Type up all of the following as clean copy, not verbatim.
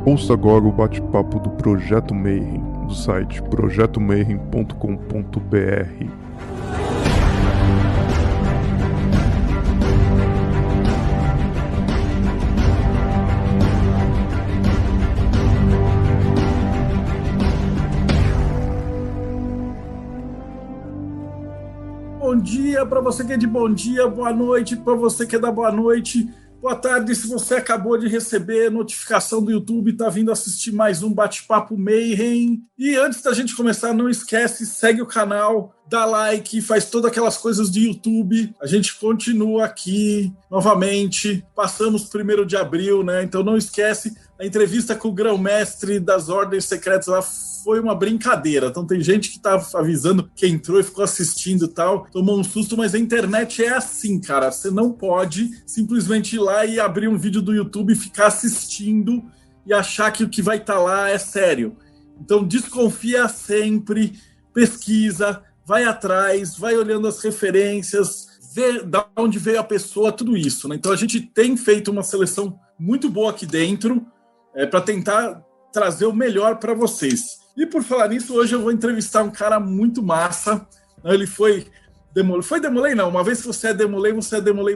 Ouça agora o bate-papo do Projeto Mayhem, do site projetomayhem.com.br. Bom dia para você que é de bom dia, boa noite para você que é da boa noite, boa tarde se você acabou de receber notificação do YouTube, está vindo assistir mais um Bate-Papo Mayhem. E antes da gente começar, não esquece, segue o canal, dá like, faz todas aquelas coisas de YouTube. A gente continua aqui novamente, passamos 1º de abril, né? Então não esquece, a entrevista com o grão-mestre das ordens secretas lá foi uma brincadeira. Então tem gente que tá avisando que entrou e ficou assistindo e tal, tomou um susto, mas a internet é assim, cara. Você não pode simplesmente ir lá e abrir um vídeo do YouTube e ficar assistindo e achar que o que vai estar lá é sério. Então desconfia sempre, pesquisa, vai atrás, vai olhando as referências, vê de onde veio a pessoa, tudo isso, né? Então a gente tem feito uma seleção muito boa aqui dentro para tentar trazer o melhor para vocês. E por falar nisso, hoje eu vou entrevistar um cara muito massa. Ele foi Demolei não, uma vez que você é Demolei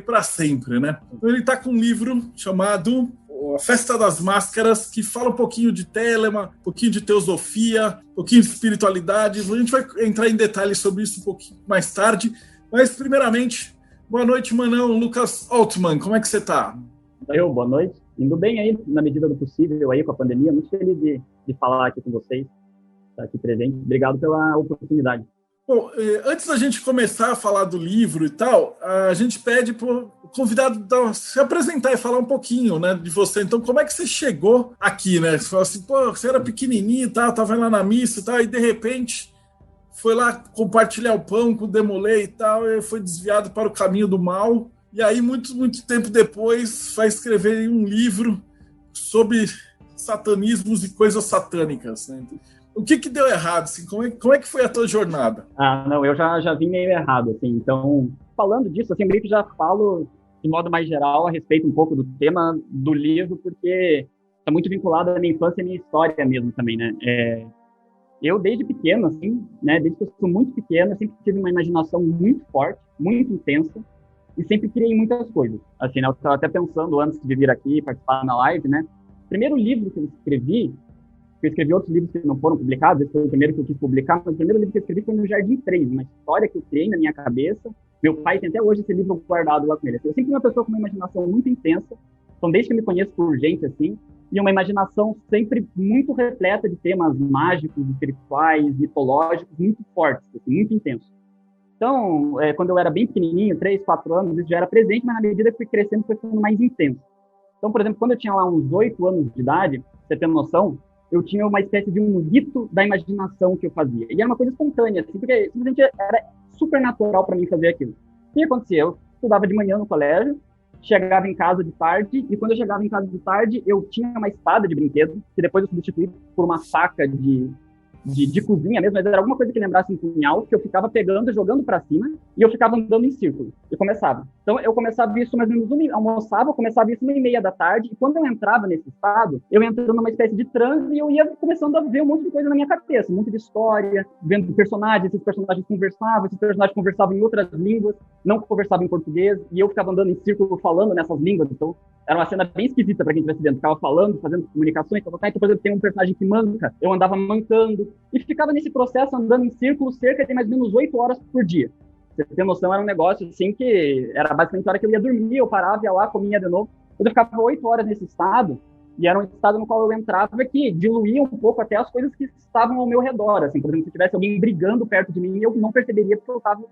para sempre, né? Então ele está com um livro chamado A Festa das Máscaras, que fala um pouquinho de Telema, um pouquinho de teosofia, um pouquinho de espiritualidade. A gente vai entrar em detalhes sobre isso um pouquinho mais tarde. Mas, primeiramente, boa noite, Manão. Lucas Altman, como é que você está? Boa noite. Indo bem aí, na medida do possível, aí com a pandemia. Muito feliz de falar aqui com vocês, estar aqui presente. Obrigado pela oportunidade. Bom, antes da gente começar a falar do livro e tal, a gente pede para o convidado se apresentar e falar um pouquinho, né, de você. Então, como é que você chegou aqui, né? Você falou assim, você era pequenininho e tal, estava lá na missa e tal, e de repente foi lá compartilhar o pão com o Demolei e tal, e foi desviado para o caminho do mal. E aí, muito tempo depois, vai escrever um livro sobre satanismos e coisas satânicas, né? O que deu errado? Assim? Como é que foi a tua jornada? Não, eu já vim meio errado, assim. Então, falando disso, assim, meio que já falo de modo mais geral a respeito um pouco do tema do livro, porque está muito vinculado à minha infância e à minha história mesmo também, né? Eu, desde pequeno, assim, né? Desde que eu sou muito pequeno, eu sempre tive uma imaginação muito forte, muito intensa, e sempre criei muitas coisas. Assim, né? Eu estava até pensando antes de vir aqui participar na live, né? O primeiro livro que eu escrevi outros livros que não foram publicados, esse foi o primeiro que eu quis publicar, mas o primeiro livro que eu escrevi foi no Jardim 3, uma história que eu criei na minha cabeça. Meu pai tem até hoje esse livro guardado lá com ele. Eu sempre fui uma pessoa com uma imaginação muito intensa, então desde que eu me conheço por gente, assim, e uma imaginação sempre muito repleta de temas mágicos, espirituais, mitológicos, muito fortes, assim, muito intensos. Então, quando eu era bem pequenininho, 3, 4 anos, isso já era presente, mas na medida que fui crescendo, foi ficando mais intenso. Então, por exemplo, quando eu tinha lá uns 8 anos de idade, pra você ter noção, eu tinha uma espécie de um rito da imaginação que eu fazia. E era uma coisa espontânea, assim, porque simplesmente era super natural para mim fazer aquilo. O que acontecia? Eu estudava de manhã no colégio, chegava em casa de tarde, e quando eu chegava em casa de tarde, eu tinha uma espada de brinquedo, que depois eu substituí por uma faca de cozinha mesmo, mas era alguma coisa que lembrasse um punhal, que eu ficava pegando, jogando para cima, e eu ficava andando em círculo, e começava. Então, eu começava isso mais ou menos, almoçava, começava isso 1h30 da tarde, e quando eu entrava nesse estado, eu entrando numa espécie de transe, e eu ia começando a ver um monte de coisa na minha cabeça, um monte de história, vendo personagens, esses personagens conversavam em outras línguas, não conversavam em português, e eu ficava andando em círculo falando nessas línguas, então era uma cena bem esquisita para quem estivesse dentro. Ficava falando, fazendo comunicações, então, por exemplo, tem um personagem que manca, eu andava mancando, e ficava nesse processo andando em círculo cerca de mais ou menos 8 horas por dia. Você tem noção, era um negócio assim que era basicamente a hora que eu ia dormir, eu parava, ia lá, comia de novo. Eu ficava 8 horas nesse estado, e era um estado no qual eu entrava que diluía um pouco até as coisas que estavam ao meu redor. Assim, por exemplo, se tivesse alguém brigando perto de mim, eu não perceberia porque eu estava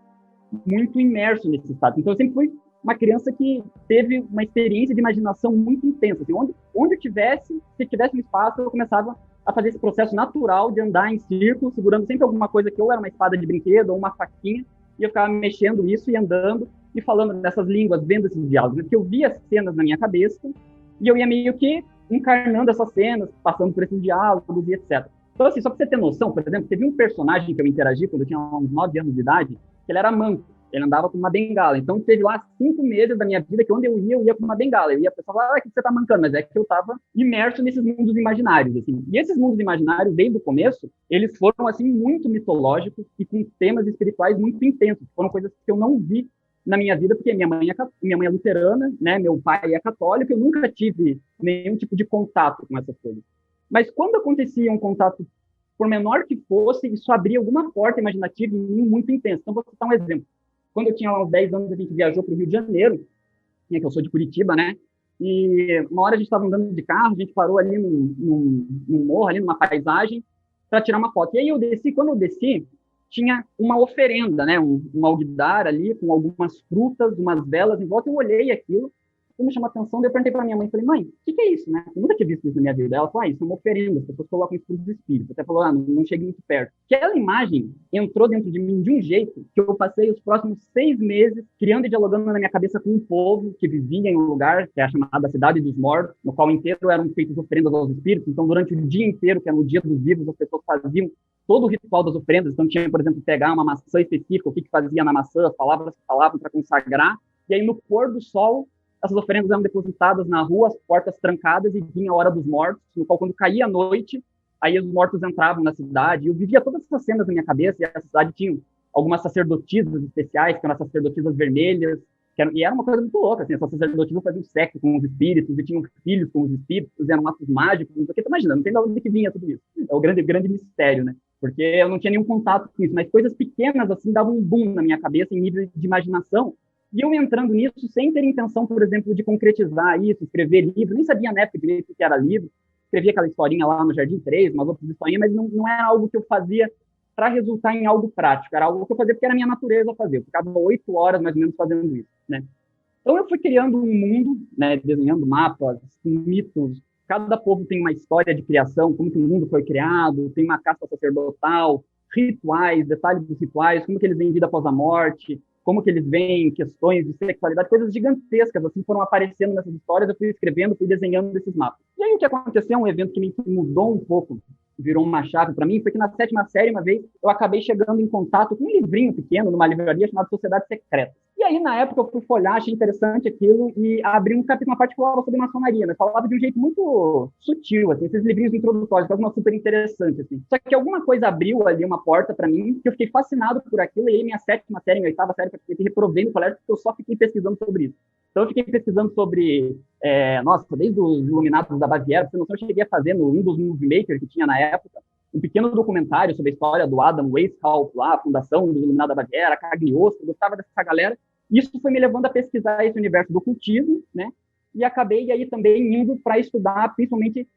muito imerso nesse estado. Então eu sempre fui uma criança que teve uma experiência de imaginação muito intensa. Assim, onde eu tivesse, se tivesse um espaço, eu começava a fazer esse processo natural de andar em círculo, segurando sempre alguma coisa que ou era uma espada de brinquedo ou uma faquinha, e eu ficava mexendo isso e andando e falando dessas línguas, vendo esses diálogos, porque eu via as cenas na minha cabeça e eu ia meio que encarnando essas cenas, passando por esses diálogos e etc. Então, assim, só pra você ter noção, por exemplo, teve um personagem que eu interagi quando eu tinha uns 9 anos de idade, que ele era manco. Ele andava com uma bengala. Então, teve lá 5 meses da minha vida que onde eu ia com uma bengala. Eu ia, a pessoa falava, o que você tá mancando? Mas é que eu tava imerso nesses mundos imaginários, assim. E esses mundos imaginários, desde o começo, eles foram, assim, muito mitológicos e com temas espirituais muito intensos. Foram coisas que eu não vi na minha vida, porque minha mãe é luterana, né? Meu pai é católico, eu nunca tive nenhum tipo de contato com essas coisas. Mas quando acontecia um contato, por menor que fosse, isso abria alguma porta imaginativa em mim muito intensa. Então, vou citar um exemplo. Quando eu tinha lá uns 10 anos, a gente viajou para o Rio de Janeiro, que eu sou de Curitiba, né? E uma hora a gente estava andando de carro, a gente parou ali num morro, ali numa paisagem, para tirar uma foto. E aí eu desci, quando eu desci, tinha uma oferenda, né? Um alguidar ali, com algumas frutas, umas velas em volta. Eu olhei aquilo, me chamou a atenção, daí eu perguntei para minha mãe, falei, mãe, o que é isso, né? Eu nunca tinha visto isso na minha vida. Ela falou, isso é uma oferenda, as pessoas colocam isso para os espíritos. Até falou, não chegue muito perto. Aquela imagem entrou dentro de mim de um jeito que eu passei os próximos 6 meses criando e dialogando na minha cabeça com um povo que vivia em um lugar que é a chamada Cidade dos Mortos, no qual inteiro eram feitas oferendas aos espíritos. Então, durante o dia inteiro, que era o dia dos vivos, as pessoas faziam todo o ritual das oferendas. Então, tinha, por exemplo, pegar uma maçã específica, o que fazia na maçã, as palavras que falavam para consagrar. E aí, no pôr do sol, essas oferendas eram depositadas na rua, as portas trancadas, e vinha a hora dos mortos, no qual, quando caía a noite, aí os mortos entravam na cidade. Eu vivia todas essas cenas na minha cabeça, e a cidade tinha algumas sacerdotisas especiais, que eram as sacerdotisas vermelhas, e era uma coisa muito louca, assim, essas sacerdotisas faziam sexo com os espíritos, e tinham filhos com os espíritos, eram atos mágicos, não sei o que, tu imagina, não tem de onde que vinha tudo isso. É o grande mistério, né? Porque eu não tinha nenhum contato com isso, mas coisas pequenas, assim, davam um boom na minha cabeça, em nível de imaginação. E eu entrando nisso sem ter intenção, por exemplo, de concretizar isso, escrever livro, nem sabia na época direito o que era livro, escrevia aquela historinha lá no Jardim 3, umas outras historinhas, mas não era algo que eu fazia para resultar em algo prático, era algo que eu fazia porque era a minha natureza fazer, eu ficava 8 horas mais ou menos fazendo isso, né? Então eu fui criando um mundo, né, desenhando mapas, mitos, cada povo tem uma história de criação, como que o mundo foi criado, tem uma casta sacerdotal, rituais, detalhes dos rituais, como que eles veem vida após a morte, como que eles veem questões de sexualidade, coisas gigantescas, assim, foram aparecendo nessas histórias, eu fui escrevendo, fui desenhando esses mapas. E aí o que aconteceu, um evento que me mudou um pouco, virou uma chave para mim, foi que na 7ª série, uma vez, eu acabei chegando em contato com um livrinho pequeno, numa livraria chamada Sociedade Secreta. E aí, na época, eu fui folhar, achei interessante aquilo, e abri um capítulo, uma parte que falava sobre maçonaria, mas falava de um jeito muito sutil, assim, esses livrinhos introdutórios, alguma super interessante, assim. Só que alguma coisa abriu ali uma porta para mim, que eu fiquei fascinado por aquilo, e aí minha 7ª série, minha 8ª série, eu reprovei no colégio, porque eu só fiquei pesquisando sobre isso. Então, eu fiquei pesquisando sobre, desde os Iluminados da Baviera, pra você não sabe, eu cheguei a fazer no Windows Movie Maker, que tinha na época, um pequeno documentário sobre a história do Adam Weishaupt, lá, a fundação do Iluminado da Baviera, Cagliostro, eu gostava dessa galera. Isso foi me levando a pesquisar esse universo do ocultismo, né? E acabei aí também indo para estudar, principalmente,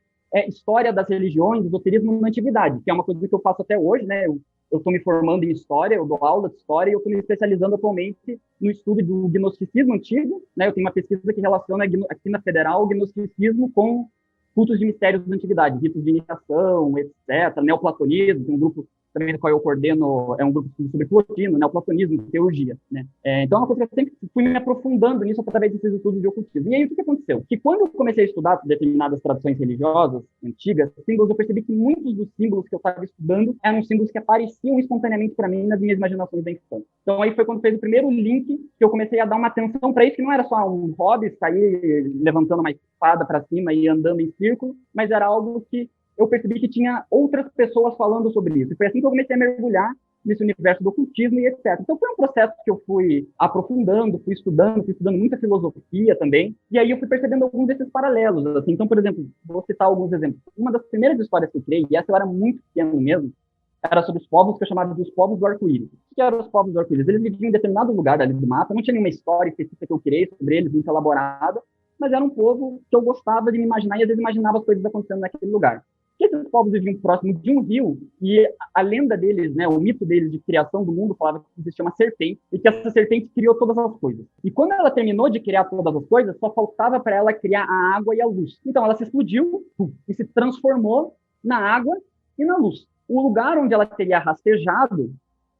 história das religiões, esoterismo na antiguidade, que é uma coisa que eu faço até hoje, né? Eu estou me formando em história, eu dou aula de história e eu estou me especializando atualmente no estudo do gnosticismo antigo, né? Eu tenho uma pesquisa que relaciona aqui na Federal o gnosticismo com cultos de mistérios da antiguidade, ritos de iniciação, etc., neoplatonismo, tem um grupo também no qual eu coordeno, é um grupo sobre Plotino, neoplatonismo, teurgia, né? Então, é uma coisa que eu sempre fui me aprofundando nisso através desses estudos de ocultismo. E aí, o que aconteceu? Que quando eu comecei a estudar determinadas tradições religiosas antigas, símbolos, eu percebi que muitos dos símbolos que eu estava estudando eram símbolos que apareciam espontaneamente para mim nas minhas imaginações da infância. Então, aí foi quando fez o primeiro link que eu comecei a dar uma atenção para isso, que não era só um hobby, sair levantando uma espada para cima e andando em círculo, mas era algo que eu percebi que tinha outras pessoas falando sobre isso. E foi assim que eu comecei a mergulhar nesse universo do ocultismo e etc. Então foi um processo que eu fui aprofundando, fui estudando muita filosofia também, e aí eu fui percebendo alguns desses paralelos. Assim. Então, por exemplo, vou citar alguns exemplos. Uma das primeiras histórias que eu criei, e essa eu era muito pequeno mesmo, era sobre os povos que eu chamava de os povos do arco-íris. O que eram os povos do arco-íris? Eles viviam em determinado lugar ali do mapa, não tinha nenhuma história específica que eu criei sobre eles, muito elaborada, mas era um povo que eu gostava de me imaginar e às vezes imaginava as coisas acontecendo naquele lugar. Esses povos viviam próximo de um rio e a lenda deles, né, o mito deles de criação do mundo falava que existia uma serpente e que essa serpente criou todas as coisas. E quando ela terminou de criar todas as coisas, só faltava para ela criar a água e a luz. Então ela se explodiu e se transformou na água e na luz. O lugar onde ela teria rastejado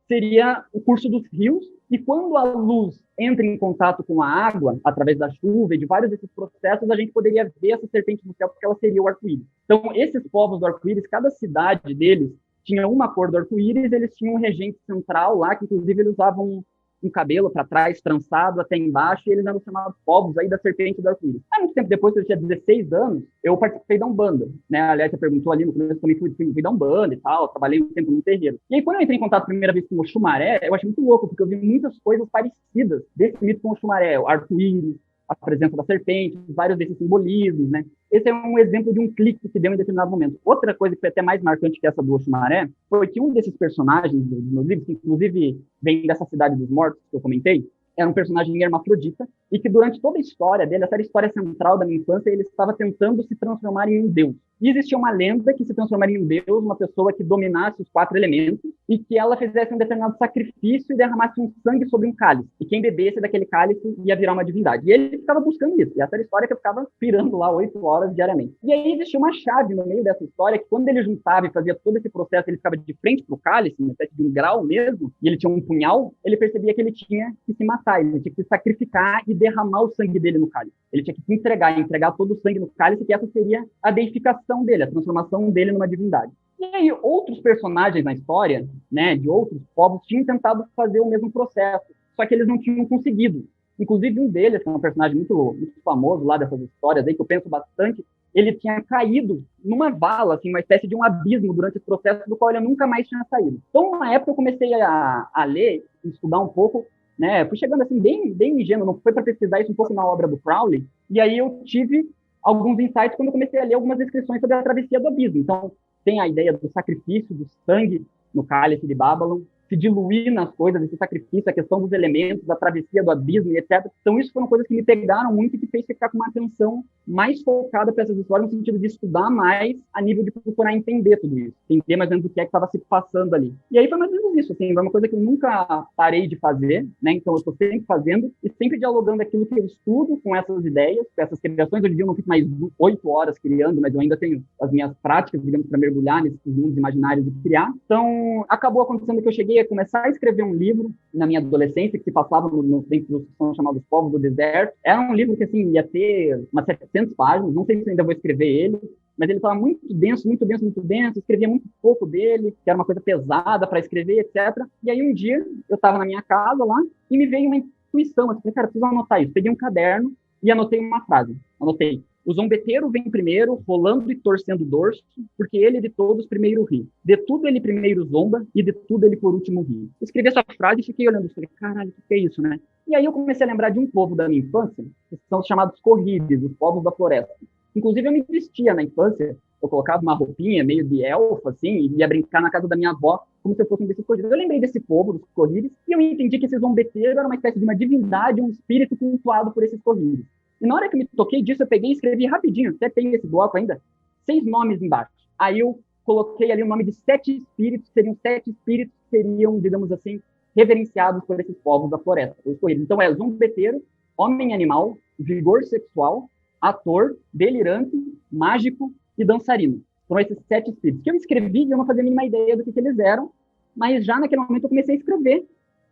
seria o curso dos rios, e quando a luz entra em contato com a água, através da chuva e de vários desses processos, a gente poderia ver essa serpente no céu, porque ela seria o arco-íris. Então, esses povos do arco-íris, cada cidade deles tinha uma cor do arco-íris, eles tinham um regente central lá, que inclusive eles usavam um cabelo para trás, trançado até embaixo, e eles eram chamados povos aí da serpente do arco-íris. Há muito tempo depois, quando eu tinha 16 anos, eu participei da Umbanda, né? Aliás, você perguntou ali no começo, também fui da Umbanda e tal, trabalhei um tempo no terreiro. E aí, quando eu entrei em contato a primeira vez com o Oxumaré, eu achei muito louco, porque eu vi muitas coisas parecidas desse mito com o Oxumaré, o arco-íris, a presença da serpente, vários desses simbolismos, né? Esse é um exemplo de um clique que deu em determinado momento. Outra coisa que foi até mais marcante que essa do Oxumaré foi que um desses personagens dos meus livros, que inclusive vem dessa cidade dos mortos que eu comentei, era um personagem hermafrodita e que durante toda a história dele, essa era a história central da minha infância, ele estava tentando se transformar em um deus. E existia uma lenda que se transformaria em um deus, uma pessoa que dominasse os 4 elementos e que ela fizesse um determinado sacrifício e derramasse um sangue sobre um cálice. E quem bebesse daquele cálice ia virar uma divindade. E ele ficava buscando isso. E essa era a história que eu ficava pirando lá 8 horas diariamente. E aí existia uma chave no meio dessa história que quando ele juntava e fazia todo esse processo, ele ficava de frente para o cálice, uma espécie de um grau mesmo, e ele tinha um punhal, ele percebia que ele tinha que se matar, ele tinha que se sacrificar e derramar o sangue dele no cálice. Ele tinha que se entregar todo o sangue no cálice, que essa seria a deificação dele, a transformação dele numa divindade. E aí, outros personagens na história, né, de outros povos, tinham tentado fazer o mesmo processo, só que eles não tinham conseguido. Inclusive, um deles, que é um personagem muito famoso lá dessas histórias aí, que eu penso bastante, ele tinha caído numa vala, assim, uma espécie de um abismo durante esse processo, do qual ele nunca mais tinha saído. Então, na época, eu comecei a ler, estudar um pouco, né, fui chegando assim, bem ingênuo, não foi para pesquisar isso um pouco na obra do Crowley, e aí eu tive alguns insights quando eu comecei a ler algumas descrições sobre a travessia do abismo. Então, tem a ideia do sacrifício, do sangue no cálice de Babylon, se diluir nas coisas, esse sacrifício, a questão dos elementos, a travessia do abismo e etc. Então, isso foram coisas que me pegaram muito e que fez ficar com uma atenção mais focada para essas histórias, no sentido de estudar mais, a nível de procurar entender tudo isso, entender mais ou menos o que é que estava se passando ali. E aí foi mais ou menos isso, assim, foi uma coisa que eu nunca parei de fazer, né? Então, eu estou sempre fazendo e sempre dialogando aquilo que eu estudo com essas ideias, com essas criações. Hoje em dia eu não fico mais 8 horas criando, mas eu ainda tenho as minhas práticas, digamos, para mergulhar nesses mundos imaginários e criar. Então, acabou acontecendo que eu cheguei a começar a escrever um livro na minha adolescência, que se passava dentro dos que são chamados Povos do Deserto. Era um livro que, assim, ia ter umas 700 páginas, não sei se ainda vou escrever ele, mas ele estava muito denso, escrevia muito pouco dele, que era uma coisa pesada para escrever, etc. E aí um dia, eu estava na minha casa lá, e me veio uma intuição, assim, cara, preciso anotar isso. Peguei um caderno e anotei uma frase. Anotei: o zombeteiro vem primeiro, rolando e torcendo o dorso, porque ele de todos primeiro ri. De tudo ele primeiro zomba, e de tudo ele por último ri. Escrevi essa frase e fiquei olhando, falei, caralho, o que é isso, né? E aí eu comecei a lembrar de um povo da minha infância, que são os chamados corrides, os povos da floresta. Inclusive eu me vestia na infância, eu colocava uma roupinha meio de elfo, assim, e ia brincar na casa da minha avó, como se eu fosse um desses corridos. Eu lembrei desse povo, dos corrides, e eu entendi que esse zombeteiro era uma espécie de uma divindade, um espírito cultuado por esses corrides. E na hora que eu me toquei disso, eu peguei e escrevi rapidinho, até tem esse bloco ainda, 6 nomes embaixo. Aí eu coloquei ali o nome de 7 espíritos, seriam 7 espíritos que seriam, digamos assim, reverenciados por esses povos da floresta, os corridos. Então é zombeteiro, homem-animal, vigor sexual, ator, delirante, mágico e dançarino. Foram esses 7 espíritos que eu escrevi e eu não fazia a mínima ideia do que eles eram, mas já naquele momento eu comecei a escrever.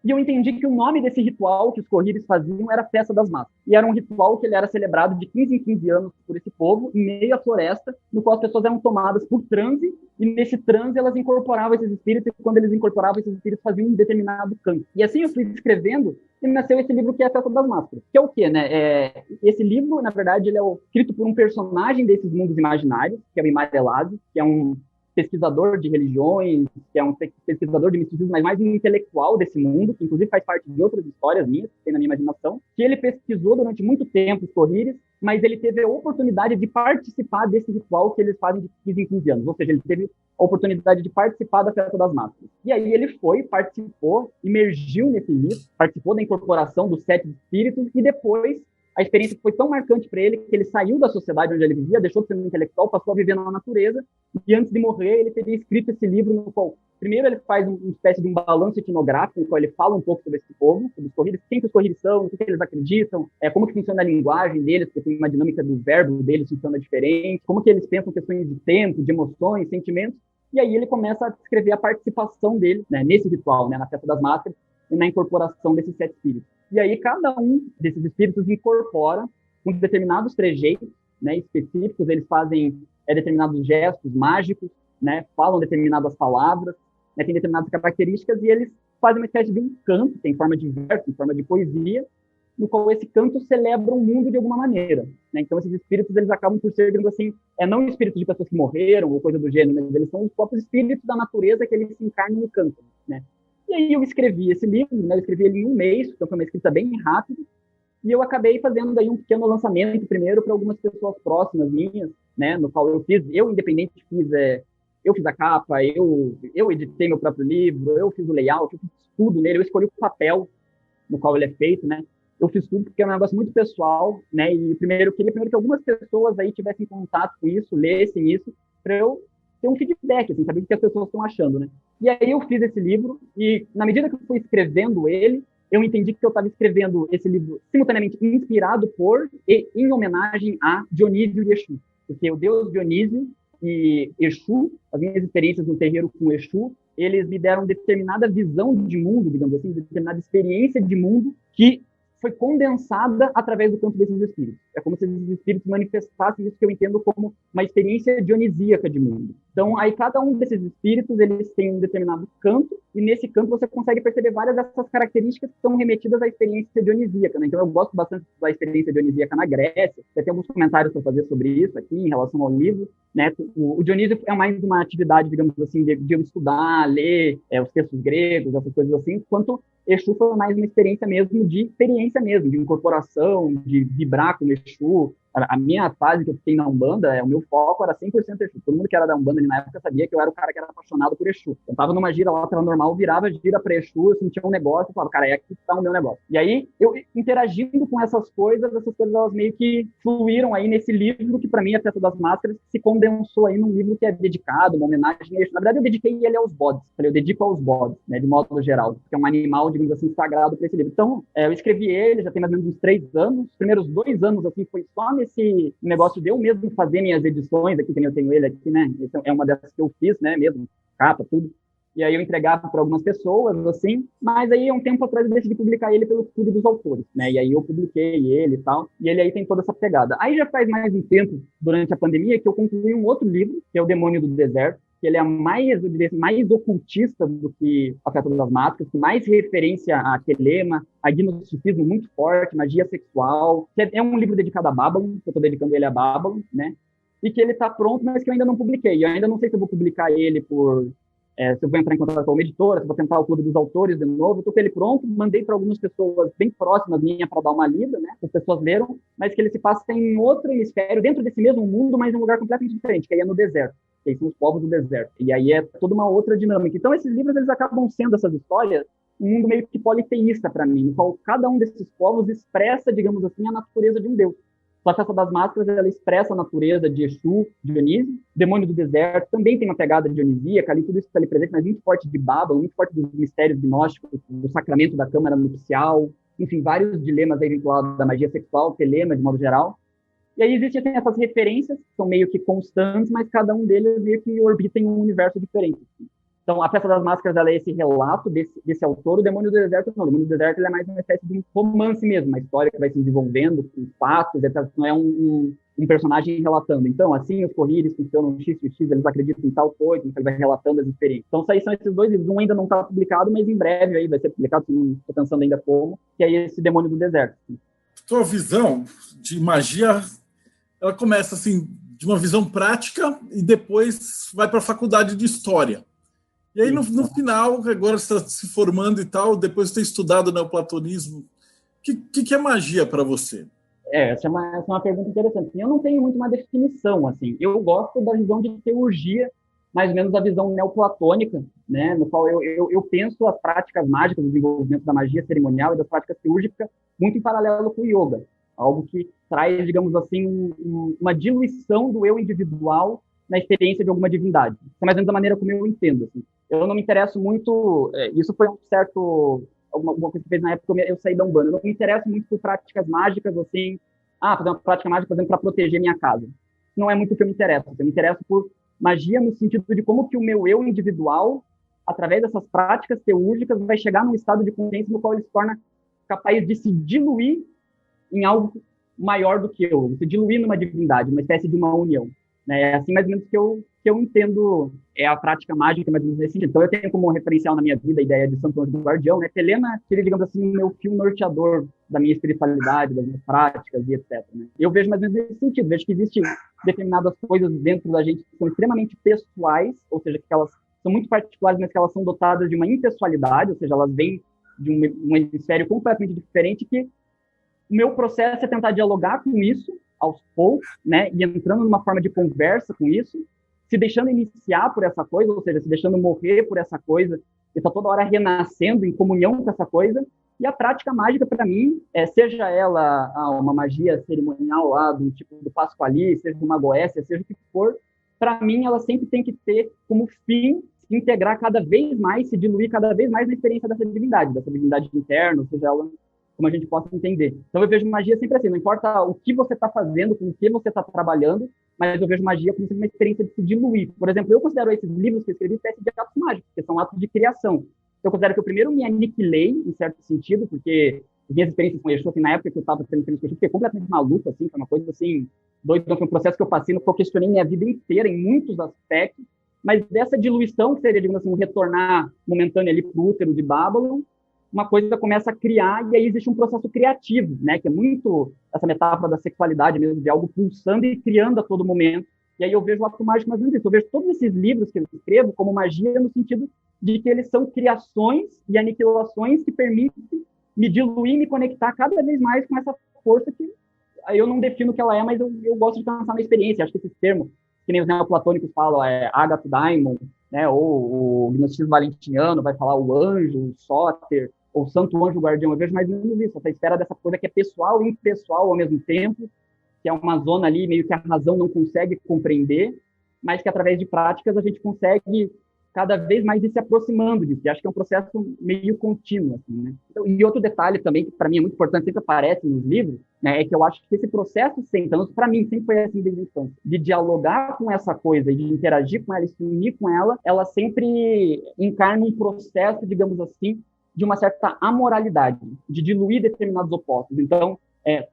E eu entendi que o nome desse ritual que os corridos faziam era a Festa das Massas. E era um ritual que ele era celebrado de 15 em 15 anos por esse povo, em meio à floresta, no qual as pessoas eram tomadas por transe, e nesse transe elas incorporavam esses espíritos, e quando eles incorporavam esses espíritos, faziam um determinado canto. E assim eu fui escrevendo, e nasceu esse livro que é a Festa das Máscaras. Que é o quê, né? Esse livro, na verdade, ele é escrito por um personagem desses mundos imaginários, que é o Imar Elazi, que é um pesquisador de religiões, que é um pesquisador de misticismo, mas mais um intelectual desse mundo, que inclusive faz parte de outras histórias minhas, que tem na minha imaginação, que ele pesquisou durante muito tempo os corrírios, mas ele teve a oportunidade de participar desse ritual que eles fazem de 15 em 15 anos, ou seja, ele teve a oportunidade de participar da Festa das Máscaras. E aí ele foi, participou, imergiu nesse rito, participou da incorporação dos 7 espíritos, e depois a experiência foi tão marcante para ele que ele saiu da sociedade onde ele vivia, deixou de ser um intelectual, passou a viver na natureza, e antes de morrer ele teria escrito esse livro no qual, primeiro ele faz uma espécie de um balanço etnográfico, no qual ele fala um pouco sobre esse povo, sobre os corridos, quem que os corridos são, o que eles acreditam, como que funciona a linguagem deles, porque tem uma dinâmica do verbo deles que funciona diferente, como que eles pensam questões de tempo, de emoções, sentimentos, e aí ele começa a descrever a participação dele, né, nesse ritual, né, na Festa das Máscaras, e na incorporação desses 7 espíritos. E aí cada um desses espíritos incorpora com determinados trejeitos, né, específicos, eles fazem determinados gestos mágicos, né, falam determinadas palavras, né, tem determinadas características, e eles fazem uma espécie de um canto, tem forma de verso, em forma de poesia, no qual esse canto celebra o mundo de alguma maneira, né? Então, esses espíritos, eles acabam por ser, digamos assim, não espíritos de pessoas que morreram ou coisa do gênero, mas eles são os próprios espíritos da natureza que eles se encarnam e cantam, né? E aí eu escrevi esse livro, né? Eu escrevi ele em um mês, então foi uma escrita bem rápida, e eu acabei fazendo aí um pequeno lançamento primeiro para algumas pessoas próximas minhas, né? No qual eu independente eu fiz a capa, eu editei meu próprio livro, eu fiz o layout, eu fiz tudo nele, eu escolhi o papel no qual ele é feito, né? Eu fiz tudo porque é um negócio muito pessoal, né? E eu queria que algumas pessoas aí tivessem contato com isso, lessem isso, para eu ter um feedback, assim, saber o que as pessoas estão achando, né? E aí eu fiz esse livro e, na medida que eu fui escrevendo ele, eu entendi que eu estava escrevendo esse livro simultaneamente inspirado por e em homenagem a Dionísio e Exu, porque o deus Dionísio e Exu, as minhas experiências no terreiro com Exu, eles me deram determinada visão de mundo, digamos assim, determinada experiência de mundo que foi condensada através do campo desses espíritos. É como se esses espíritos manifestassem isso que eu entendo como uma experiência dionisíaca de mundo. Então, aí cada um desses espíritos, eles têm um determinado campo, e nesse campo você consegue perceber várias dessas características que são remetidas à experiência dionisíaca, né? Então, eu gosto bastante da experiência dionisíaca na Grécia. Você tem alguns comentários para fazer sobre isso aqui, em relação ao livro, né? O Dionísio é mais uma atividade, digamos assim, de eu estudar, ler os textos gregos, essas coisas assim, enquanto Exu foi mais uma experiência mesmo, de incorporação, de vibrar com Exu. A minha fase que eu fiquei na Umbanda, o meu foco era 100% Exu. Todo mundo que era da Umbanda ali na época sabia que eu era o cara que era apaixonado por Exu. Eu tava numa gira lá, tava normal, virava gira pra Exu, eu sentia um negócio, eu falava, cara, é aqui que tá o meu negócio. E aí, eu interagindo com essas coisas elas meio que fluíram aí nesse livro, que pra mim, A Festa das Máscaras, se condensou aí num livro que é dedicado, uma homenagem a Exu. Na verdade, eu dediquei ele aos bodes. Eu dedico aos bodes, né, de modo geral, que é um animal, digamos assim, sagrado pra esse livro. Então, eu escrevi ele, já tem mais ou menos uns 3 anos. Os primeiros 2 anos, assim, foi só nesse negócio de eu mesmo fazer minhas edições aqui, que eu tenho ele aqui, né? Essa é uma dessas que eu fiz, né? Mesmo, capa, tudo. E aí eu entregava para algumas pessoas, assim, mas aí, há um tempo atrás, eu decidi publicar ele pelo Clube dos Autores, né? E aí eu publiquei ele e tal, e ele aí tem toda essa pegada. Aí já faz mais um tempo, durante a pandemia, que eu concluí um outro livro, que é O Demônio do Deserto, que ele é mais ocultista do que A Festa das Máscaras, que mais referência a telema, a gnosticismo muito forte, magia sexual, que é um livro dedicado a Babylon, que eu estou dedicando ele a Babylon, né? E que ele está pronto, mas que eu ainda não publiquei. Eu ainda não sei se eu vou publicar ele se eu vou entrar em contato com uma editora, se eu vou tentar o Clube dos Autores de novo. Eu estou com ele pronto, mandei para algumas pessoas bem próximas minha para dar uma lida, né? As pessoas leram, mas que ele se passa em outro hemisfério, dentro desse mesmo mundo, mas em um lugar completamente diferente, que aí é no deserto. Que são os povos do deserto. E aí é toda uma outra dinâmica. Então, esses livros, eles acabam sendo, essas histórias, um mundo meio que politeísta para mim, no qual cada um desses povos expressa, digamos assim, a natureza de um deus. A Festa das Máscaras, ela expressa a natureza de Exu, Dionísio. Demônio do Deserto também tem uma pegada dionisíaca, ali tudo isso está ali presente, mas muito forte de Babylon, muito forte dos mistérios gnósticos, do sacramento da câmara nupcial, enfim, vários dilemas aí vinculados à magia sexual, telema, de modo geral. E aí existem essas referências, que são meio que constantes, mas cada um deles meio que orbita em um universo diferente. Então, A Festa das Máscaras, ela é esse relato desse autor. O Demônio do Deserto, não. O Demônio do Deserto, ele é mais uma espécie de um romance mesmo, uma história que vai se desenvolvendo com fatos, não é um personagem relatando. Então, assim, os Correios funcionam X, eles acreditam em tal coisa, então ele vai relatando as experiências. Então, são esses 2 livros. Um ainda não está publicado, mas em breve aí vai ser publicado, não estou pensando ainda como, que é esse Demônio do Deserto. Sua visão de magia, ela começa assim, de uma visão prática e depois vai para a faculdade de História. E aí, no final, agora você está se formando e tal, depois de ter estudado neoplatonismo, o que é magia para você? Essa é uma pergunta interessante. Eu não tenho muito uma definição, assim. Eu gosto da visão de teurgia, mais ou menos a visão neoplatônica, né, no qual eu penso as práticas mágicas, o desenvolvimento da magia cerimonial e das práticas teúrgicas muito em paralelo com o yoga. Algo que traz, digamos assim, uma diluição do eu individual na experiência de alguma divindade. Isso é mais ou menos a maneira como eu entendo. Assim. Eu não me interesso muito... Isso foi alguma coisa que fez na época que eu saí da Umbanda. Eu não me interesso muito por práticas mágicas, assim... fazer uma prática mágica, por exemplo, para proteger minha casa. Não é muito o que eu me interesso. Eu me interesso por magia no sentido de como que o meu eu individual, através dessas práticas teúrgicas, vai chegar num estado de consciência no qual ele se torna capaz de se diluir em algo maior do que eu, se diluir numa divindade, uma espécie de uma união. É assim mais ou menos que eu que eu entendo a prática mágica, mas nesse sentido. Então, eu tenho como referencial na minha vida a ideia de Santo Anjo do Guardião, né? Helena seria, digamos assim, o meu fio norteador da minha espiritualidade, das minhas práticas e etc. Né? Eu vejo mais ou menos nesse sentido. Vejo que existem determinadas coisas dentro da gente que são extremamente pessoais, ou seja, que elas são muito particulares, mas que elas são dotadas de uma impessoalidade, ou seja, elas vêm de um hemisfério completamente diferente, que o meu processo é tentar dialogar com isso aos poucos, né, e entrando numa forma de conversa com isso, se deixando iniciar por essa coisa, ou seja, se deixando morrer por essa coisa, e tá toda hora renascendo em comunhão com essa coisa. E a prática mágica, para mim, seja ela uma magia cerimonial lá do tipo do Pasquali, seja uma Goécia, seja o que for, para mim ela sempre tem que ter como fim se integrar cada vez mais, se diluir cada vez mais na experiência dessa divindade interna, ou seja ela como a gente possa entender. Então eu vejo magia sempre assim, não importa o que você está fazendo, com o que você está trabalhando, mas eu vejo magia como uma experiência de se diluir. Por exemplo, eu considero esses livros que eu escrevi espécie de atos mágicos, que são atos de criação. Eu considero que eu primeiro me aniquilei, em certo sentido, porque as minhas experiências com Exu, assim, na época que eu estava tendo experiência com Exu, fiquei completamente maluco, assim, foi uma coisa assim, doida, então foi um processo que eu passei, no qual eu questionei minha vida inteira em muitos aspectos, mas dessa diluição, que seria, digamos assim, um retornar momentâneo ali para o útero de Babylon, uma coisa começa a criar, e aí existe um processo criativo, né, que é muito essa metáfora da sexualidade mesmo, de algo pulsando e criando a todo momento. E aí eu vejo o ato mágico mais ou menos isso. Eu vejo todos esses livros que eu escrevo como magia no sentido de que eles são criações e aniquilações que permitem me diluir e me conectar cada vez mais com essa força que eu não defino o que ela é, mas eu gosto de pensar na experiência. Acho que esses termos, que nem os neoplatônicos falam, Agatha Daimon, né, ou o gnosticismo valentiniano vai falar o anjo, o sóter, ou Santo Anjo Guardião. Eu vejo mais ou menos isso, essa esfera dessa coisa que é pessoal e impessoal ao mesmo tempo, que é uma zona ali meio que a razão não consegue compreender, mas que através de práticas a gente consegue cada vez mais ir se aproximando disso. E acho que é um processo meio contínuo, assim, né? Então, e outro detalhe também, que para mim é muito importante, sempre aparece nos livros, né, é que eu acho que esse processo sempre, para mim, sempre foi assim desde a infância, de dialogar com essa coisa, de interagir com ela, se unir com ela sempre encarna um processo, digamos assim, de uma certa amoralidade, de diluir determinados opostos. Então,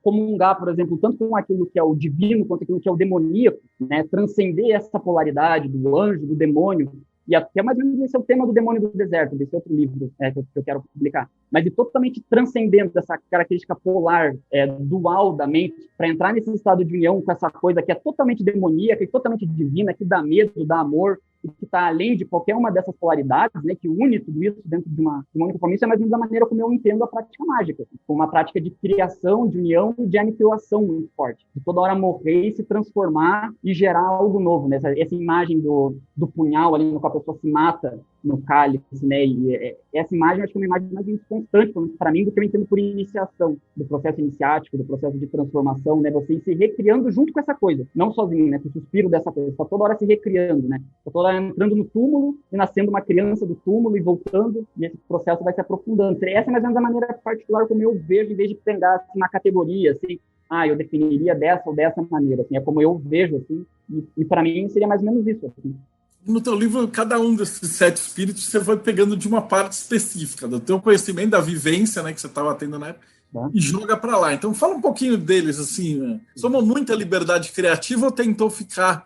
comungar, por exemplo, tanto com aquilo que é o divino quanto aquilo que é o demoníaco, né, transcender essa polaridade do anjo, do demônio, e até mais ou menos esse é o tema do Demônio do Deserto, desse outro livro que eu quero publicar, mas de totalmente transcendendo essa característica polar, dual da mente, para entrar nesse estado de união com essa coisa que é totalmente demoníaca e totalmente divina, que dá medo, dá amor, e que está além de qualquer uma dessas polaridades, né, que une tudo isso dentro de uma única forma. Isso é mais ou menos da maneira como eu entendo a prática mágica, como uma prática de criação, de união e de aniquilação muito forte, de toda hora morrer e se transformar e gerar algo novo, né? Essa imagem do punhal ali no qual a pessoa se mata no cálice, né? E essa imagem, acho que é uma imagem mais constante para mim do que eu entendo por iniciação, do processo iniciático, do processo de transformação, né? Você ir se recriando junto com essa coisa, não sozinho, né? Com o suspiro dessa coisa, está toda hora se recriando, né? Está toda hora entrando no túmulo e nascendo uma criança do túmulo e voltando, e esse processo vai se aprofundando. Essa é mais ou menos a maneira particular como eu vejo, em vez de pegar assim, uma categoria, assim, eu definiria dessa ou dessa maneira, assim, é como eu vejo, assim, e para mim seria mais ou menos isso, assim. No teu livro, cada um desses 7 espíritos você foi pegando de uma parte específica, do teu conhecimento, da vivência, né, que você estava tendo na época, e joga para lá. Então fala um pouquinho deles, assim, né? Somou muita liberdade criativa ou tentou ficar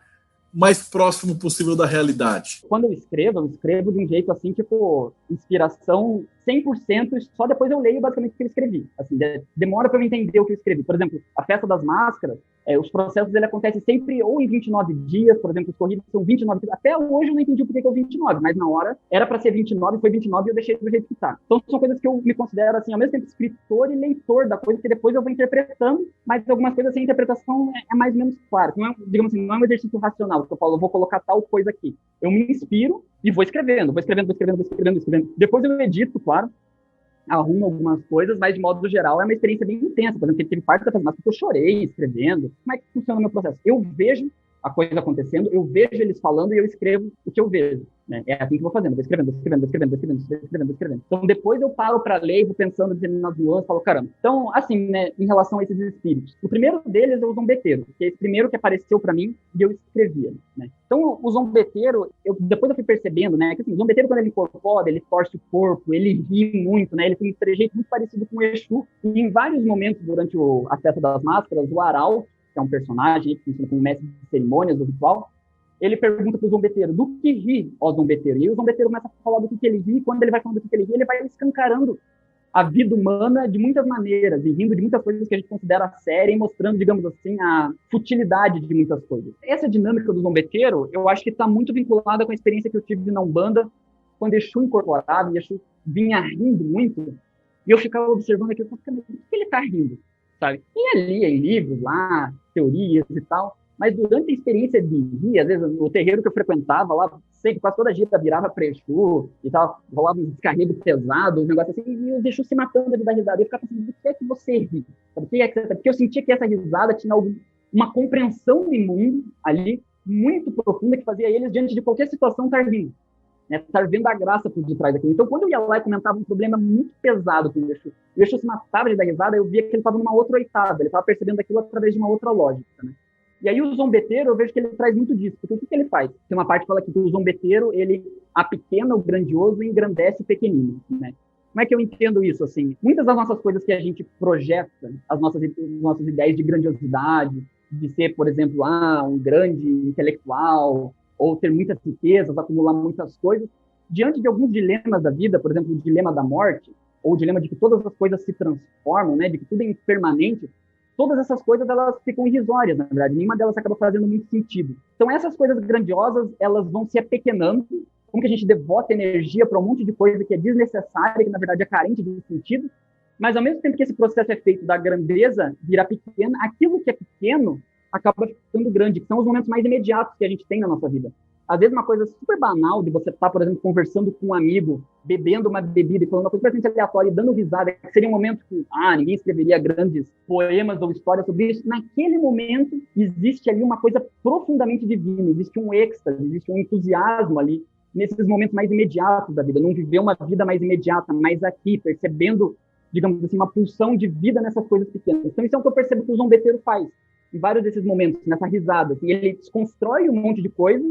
mais próximo possível da realidade? Quando eu escrevo de um jeito assim, tipo, inspiração 100%, só depois eu leio basicamente o que eu escrevi. Assim, demora para eu entender o que eu escrevi. Por exemplo, a Festa das Máscaras, os processos ele acontecem sempre ou em 29 dias, por exemplo, os corridos são 29 dias. Até hoje eu não entendi por que é o 29, mas na hora era para ser 29, foi 29 e eu deixei do jeito que tá. Então são coisas que eu me considero assim, ao mesmo tempo escritor e leitor da coisa, que depois eu vou interpretando, mas algumas coisas assim, a interpretação é mais ou menos clara. Não é, digamos assim, não é um exercício racional, que eu falo, eu vou colocar tal coisa aqui. Eu me inspiro e vou escrevendo. Depois eu edito, claro, arrumo algumas coisas, mas de modo geral é uma experiência bem intensa. Por exemplo, teve parte da Festa que eu chorei escrevendo. Como é que funciona o meu processo? Eu vejo a coisa acontecendo, eu vejo eles falando e eu escrevo o que eu vejo, né? É assim que eu vou fazendo, vou escrevendo. Então, depois eu paro para ler e vou pensando em determinadas nuances, falo, caramba. Então, assim, né, em relação a esses espíritos, o primeiro deles é o zombeteiro, que é esse primeiro que apareceu para mim e eu escrevia, né? Então, o zombeteiro, depois eu fui percebendo, né, que assim, o zombeteiro, quando ele incorpora, ele torce o corpo, ele ri muito, né, ele tem um trejeito muito parecido com o Exu, e em vários momentos durante a Festa das Máscaras, o Arauto, que é um personagem que funciona como mestre de cerimônias do ritual, ele pergunta pro zombeteiro, do que ri, ó zombeteiro? E o zombeteiro começa a falar do que ele ri, e quando ele vai falando do que ele ri, ele vai escancarando a vida humana de muitas maneiras, e rindo de muitas coisas que a gente considera séria, e mostrando, digamos assim, a futilidade de muitas coisas. Essa dinâmica do zombeteiro, eu acho que está muito vinculada com a experiência que eu tive na Umbanda, quando Exu incorporado, e Exu vinha rindo muito, e eu ficava observando aquilo, por que ele está rindo, sabe? E ele lia em livros lá, teorias e tal, mas durante a experiência de rir, às vezes, no terreiro que eu frequentava lá, sempre, quase toda a gira virava para Exu e tal, rolava um descarrego pesado, um negócio assim, e os Exu se matando de dar risada. Eu ficava pensando, do que é que você ri? Porque eu sentia que essa risada tinha uma compreensão do mundo ali, muito profunda, que fazia eles, diante de qualquer situação, estar rindo. Né, estar vendo a graça por detrás daquilo. Então, quando eu ia lá e comentava um problema muito pesado com o Exu se matava de dar risada, eu via que ele estava numa outra oitava, ele estava percebendo aquilo através de uma outra lógica, né? E aí o zombeteiro, eu vejo que ele traz muito disso, porque o que ele faz? Tem uma parte que fala aqui que o zombeteiro, ele apequena o grandioso e engrandece o pequenino, né? Como é que eu entendo isso, assim? Muitas das nossas coisas que a gente projeta, os nossos ideais de grandiosidade, de ser, por exemplo, um grande intelectual, ou ter muitas riquezas, acumular muitas coisas, diante de alguns dilemas da vida, por exemplo, o dilema da morte, ou o dilema de que todas as coisas se transformam, né, de que tudo é impermanente, todas essas coisas, elas ficam irrisórias, na verdade, nenhuma delas acaba fazendo muito sentido. Então, essas coisas grandiosas, elas vão se apequenando, como que a gente devota energia para um monte de coisa que é desnecessária, que na verdade é carente de sentido, mas ao mesmo tempo que esse processo é feito da grandeza virar pequena, aquilo que é pequeno acaba ficando grande, que são os momentos mais imediatos que a gente tem na nossa vida. Às vezes uma coisa super banal de você estar, por exemplo, conversando com um amigo, bebendo uma bebida e falando uma coisa completamente aleatória e dando risada, que seria um momento que ninguém escreveria grandes poemas ou histórias sobre isso. Naquele momento existe ali uma coisa profundamente divina, existe um êxtase, existe um entusiasmo ali nesses momentos mais imediatos da vida, não viver uma vida mais imediata, mais aqui, percebendo, digamos assim, uma pulsão de vida nessas coisas pequenas. Então isso é o que eu percebo que o zombeteiro faz em vários desses momentos, nessa risada. Assim, ele desconstrói um monte de coisa,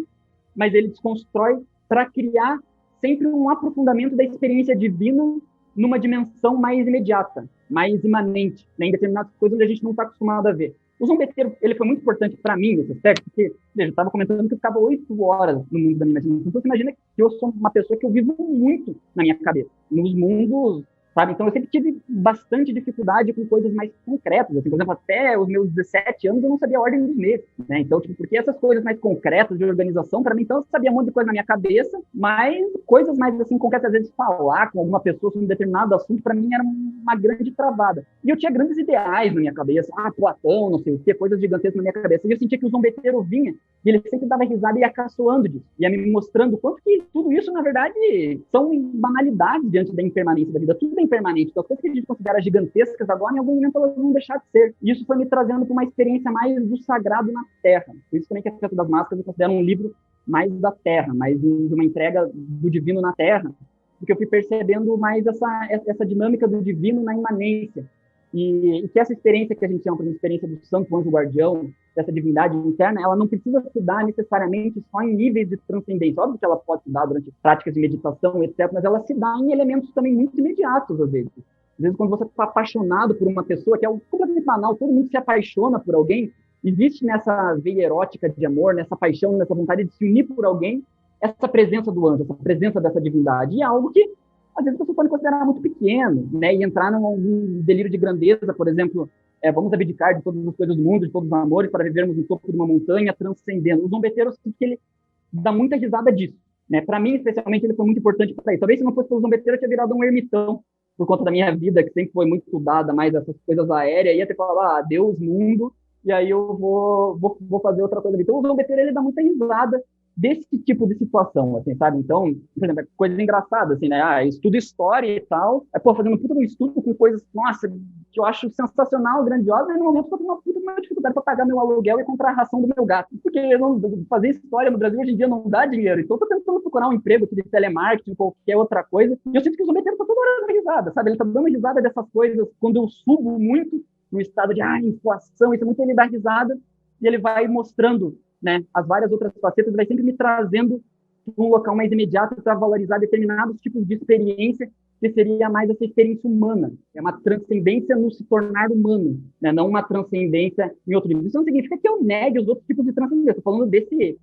mas ele desconstrói para criar sempre um aprofundamento da experiência divina numa dimensão mais imediata, mais imanente, né, em determinadas coisas onde a gente não está acostumado a ver. O zombeteiro, ele foi muito importante para mim nesse aspecto, porque, veja, eu estava comentando que eu ficava 8 horas no mundo da minha imaginação. Então, você imagina que eu sou uma pessoa que eu vivo muito na minha cabeça, nos mundos, sabe? Então, eu sempre tive bastante dificuldade com coisas mais concretas. Assim, por exemplo, até os meus 17 anos eu não sabia a ordem dos meses, né? Então, porque essas coisas mais concretas de organização, para mim, então, eu sabia um monte de coisa na minha cabeça, mas coisas mais, assim, concretas, às vezes, falar com alguma pessoa sobre um determinado assunto, para mim, era uma grande travada. E eu tinha grandes ideais na minha cabeça, Platão, não sei o quê, coisas gigantescas na minha cabeça. E eu sentia que o zombeteiro vinha, e ele sempre dava risada e ia caçoando disso, ia me mostrando quanto que tudo isso, na verdade, são banalidades diante da impermanência da vida. Tudo é impermanente. Então, as coisas que a gente considera gigantescas agora, em algum momento elas vão deixar de ser. E isso foi me trazendo para uma experiência mais do sagrado na Terra. Por isso também que a Festa das Máscaras eu considero um livro mais da Terra, mais de uma entrega do divino na Terra, porque eu fui percebendo mais essa dinâmica do divino na imanência. E que essa experiência que a gente chama de experiência do santo anjo guardião, dessa divindade interna, ela não precisa se dar necessariamente só em níveis de transcendência. Óbvio que ela pode se dar durante práticas de meditação, etc., mas ela se dá em elementos também muito imediatos, às vezes. Às vezes, quando você está apaixonado por uma pessoa, que é completamente banal, todo mundo se apaixona por alguém, existe nessa veia erótica de amor, nessa paixão, nessa vontade de se unir por alguém, essa presença do anjo, essa presença dessa divindade. E é algo que às vezes você pode considerar muito pequeno, né, e entrar num delírio de grandeza, por exemplo, vamos abdicar de todas as coisas do mundo, de todos os amores, para vivermos no topo de uma montanha, transcendendo. O zombeteiro, que ele dá muita risada disso, né? Para mim, especialmente, ele foi muito importante para isso. Talvez se não fosse pelo zombeteiro, eu tinha virado um ermitão, por conta da minha vida, que sempre foi muito estudada, mais essas coisas aéreas, ia ter que falar, adeus mundo, e aí eu vou fazer outra coisa ali. Então, o zombeteiro, ele dá muita risada desse tipo de situação, assim, sabe? Então, por exemplo, coisa engraçada, assim, né? Estudo história e tal, fazendo um estudo com coisas, nossa, que eu acho sensacional, grandiosa, e no momento eu tô com uma dificuldade para pagar meu aluguel e comprar a ração do meu gato. Porque fazer história no Brasil hoje em dia não dá dinheiro. Então, eu tô tentando procurar um emprego de telemarketing, qualquer outra coisa, e eu sinto que o zombeteiro tá toda hora dando risada, sabe? Ele tá dando risada dessas coisas quando eu subo muito no estado de, inflação, isso é muito, ele dá risada, e ele vai mostrando, né, as várias outras facetas, vai sempre me trazendo para um local mais imediato para valorizar determinados tipos de experiência que seria mais essa experiência humana. É uma transcendência no se tornar humano, né? Não uma transcendência em outro nível. Isso não significa que eu negue os outros tipos de transcendência. Estou falando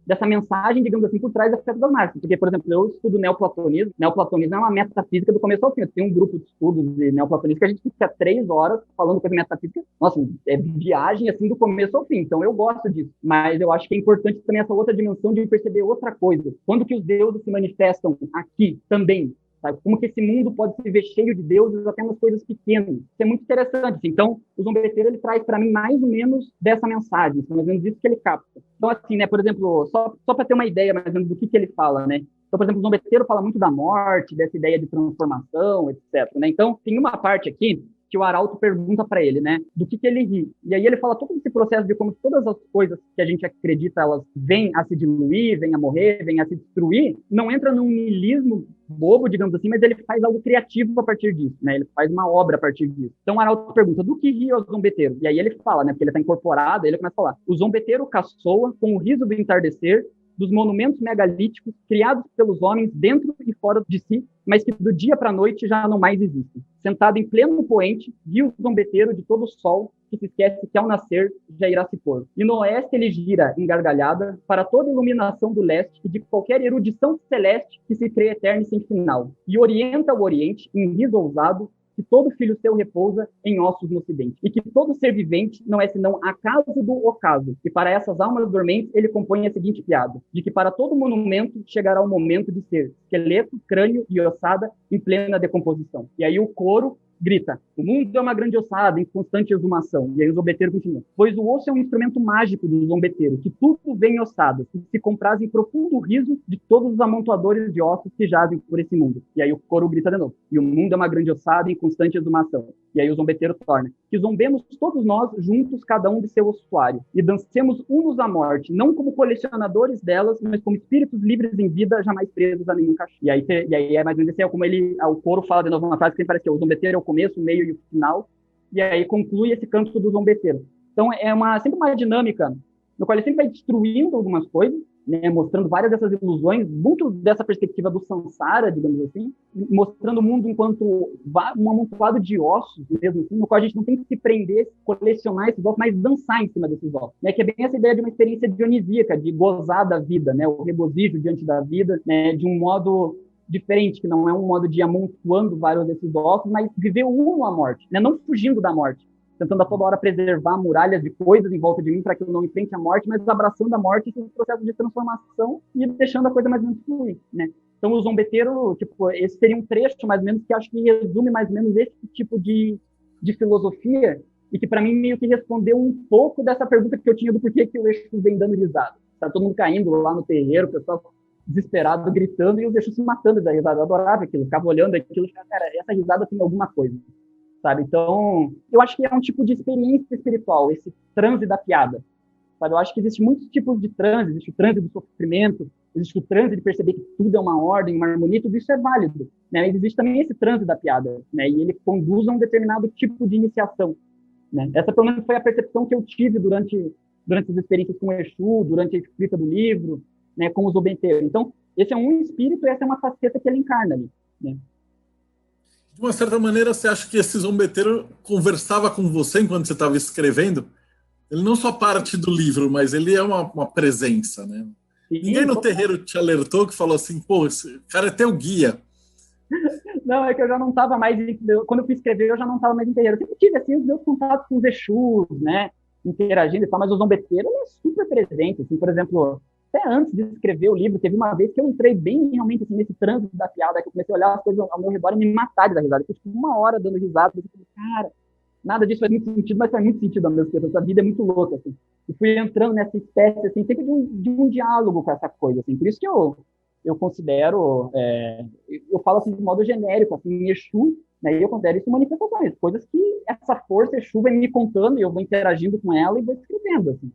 dessa mensagem, digamos assim, por trás da festa das marcas. Porque, por exemplo, eu estudo neoplatonismo. Neoplatonismo é uma metafísica do começo ao fim. Tem um grupo de estudos de neoplatonismo que a gente fica 3 horas falando coisa metafísica. Nossa, é viagem assim do começo ao fim. Então eu gosto disso. Mas eu acho que é importante também essa outra dimensão de perceber outra coisa. Quando que os deuses se manifestam aqui também? Sabe? Como que esse mundo pode se ver cheio de deuses até nas coisas pequenas. Isso é muito interessante. Então, o zombeteiro, ele traz para mim mais ou menos dessa mensagem, mais ou menos isso que ele capta. Então, assim, né, por exemplo, só para ter uma ideia mais ou menos do que ele fala, né? Então, por exemplo, o zombeteiro fala muito da morte, dessa ideia de transformação, etc. Né? Então, tem uma parte aqui que o arauto pergunta para ele, né, do que ele ri. E aí ele fala todo esse processo de como todas as coisas que a gente acredita, elas vêm a se diluir, vêm a morrer, vêm a se destruir, não entra num niilismo bobo, digamos assim, mas ele faz algo criativo a partir disso, né, ele faz uma obra a partir disso. Então o arauto pergunta, do que ri o zombeteiro? E aí ele fala, né, porque ele está incorporado, aí ele começa a falar, o zombeteiro caçoa com o riso do entardecer, dos monumentos megalíticos criados pelos homens dentro e fora de si, mas que do dia para a noite já não mais existem. Sentado em pleno poente, viu o zombeteiro de todo o sol, que se esquece que ao nascer já irá se pôr. E no oeste ele gira, engargalhada, para toda iluminação do leste e de qualquer erudição celeste que se crê eterna e sem final. E orienta o oriente, em riso ousado, que todo filho seu repousa em ossos no ocidente, e que todo ser vivente não é senão acaso do ocaso, e para essas almas dormentes ele compõe a seguinte piada, de que para todo monumento chegará o momento de ser esqueleto, crânio e ossada em plena decomposição. E aí o coro grita, o mundo é uma grande ossada em constante exumação. E aí o zombeteiro continua. Pois o osso é um instrumento mágico do zombeteiro, que tudo vem em ossadas, que se compraz em profundo riso de todos os amontoadores de ossos que jazem por esse mundo. E aí o coro grita de novo. E o mundo é uma grande ossada em constante exumação. E aí o zombeteiro torna. Que zombemos todos nós juntos, cada um de seu ossuário, e dancemos unos à morte, não como colecionadores delas, mas como espíritos livres em vida, jamais presos a nenhum cachorro. E aí é mais ou menos assim, como o coro fala de novo uma frase que parece que o zombeteiro é o começo, o meio e o final, e aí conclui esse canto do zombeteiro. Então é sempre uma dinâmica no qual ele sempre vai destruindo algumas coisas, né, mostrando várias dessas ilusões, muito dessa perspectiva do samsara, digamos assim, mostrando o mundo enquanto um amontoado de ossos, mesmo assim, no qual a gente não tem que se prender, colecionar esses ossos, mas dançar em cima desses ossos, né, que é bem essa ideia de uma experiência dionisíaca, de gozar da vida, né, o regozijo diante da vida, né, de um modo diferente, que não é um modo de ir amontoando vários desses ossos, mas viver uno à morte, né, não fugindo da morte, tentando a toda hora preservar muralhas de coisas em volta de mim para que eu não enfrente a morte, mas abraçando a morte e esse processo de transformação e deixando a coisa mais ou menos fluir, né? Então, o zombeteiro, tipo, esse seria um trecho, mais ou menos, que acho que resume mais ou menos esse tipo de filosofia e que, para mim, meio que respondeu um pouco dessa pergunta que eu tinha do porquê que o Exu vem dando risada. Tá todo mundo caindo lá no terreiro, o pessoal desesperado, gritando, e os Exus se matando da risada. Eu adorava aquilo, ficava olhando aquilo e ficava, cara, essa risada tem alguma coisa. Sabe? Então, eu acho que é um tipo de experiência espiritual, esse transe da piada. Sabe? Eu acho que existe muitos tipos de transe, existe o transe do sofrimento, existe o transe de perceber que tudo é uma ordem, uma harmonia, tudo isso é válido. Né? Mas existe também esse transe da piada, né? E ele conduz a um determinado tipo de iniciação. Né? Essa, pelo menos, foi a percepção que eu tive durante as experiências com o Exu, durante a escrita do livro, né? Com o zombeteiro. Então, esse é um espírito e essa é uma faceta que ele encarna ali. Né? De uma certa maneira, você acha que esse zombeteiro conversava com você enquanto você estava escrevendo? Ele não só parte do livro, mas ele é uma presença, né? Sim, ninguém no terreiro te alertou que falou assim, pô, esse cara é teu guia. Não, é que eu já não estava mais... Quando eu fui escrever, eu já não estava mais em terreiro. Eu sempre tive, assim, os meus contatos com os Exus, né? Interagindo e tal, mas o zombeteiro, ele é super presente. Assim, por exemplo, até antes de escrever o livro, teve uma vez que eu entrei bem realmente assim, nesse trânsito da piada, que eu comecei a olhar as coisas ao meu redor e me matar de dar risada. Eu fiquei tipo, 1 hora dando risada. Eu falei, cara, nada disso faz muito sentido, mas faz muito sentido ao mesmo tempo. Essa vida é muito louca, assim. E fui entrando nessa espécie, assim, sempre de um diálogo com essa coisa, assim. Por isso que eu considero, eu falo assim de modo genérico, assim, Exu, né, e eu considero isso manifestações, coisas que essa força Exu vai me contando e eu vou interagindo com ela e vou escrevendo, assim.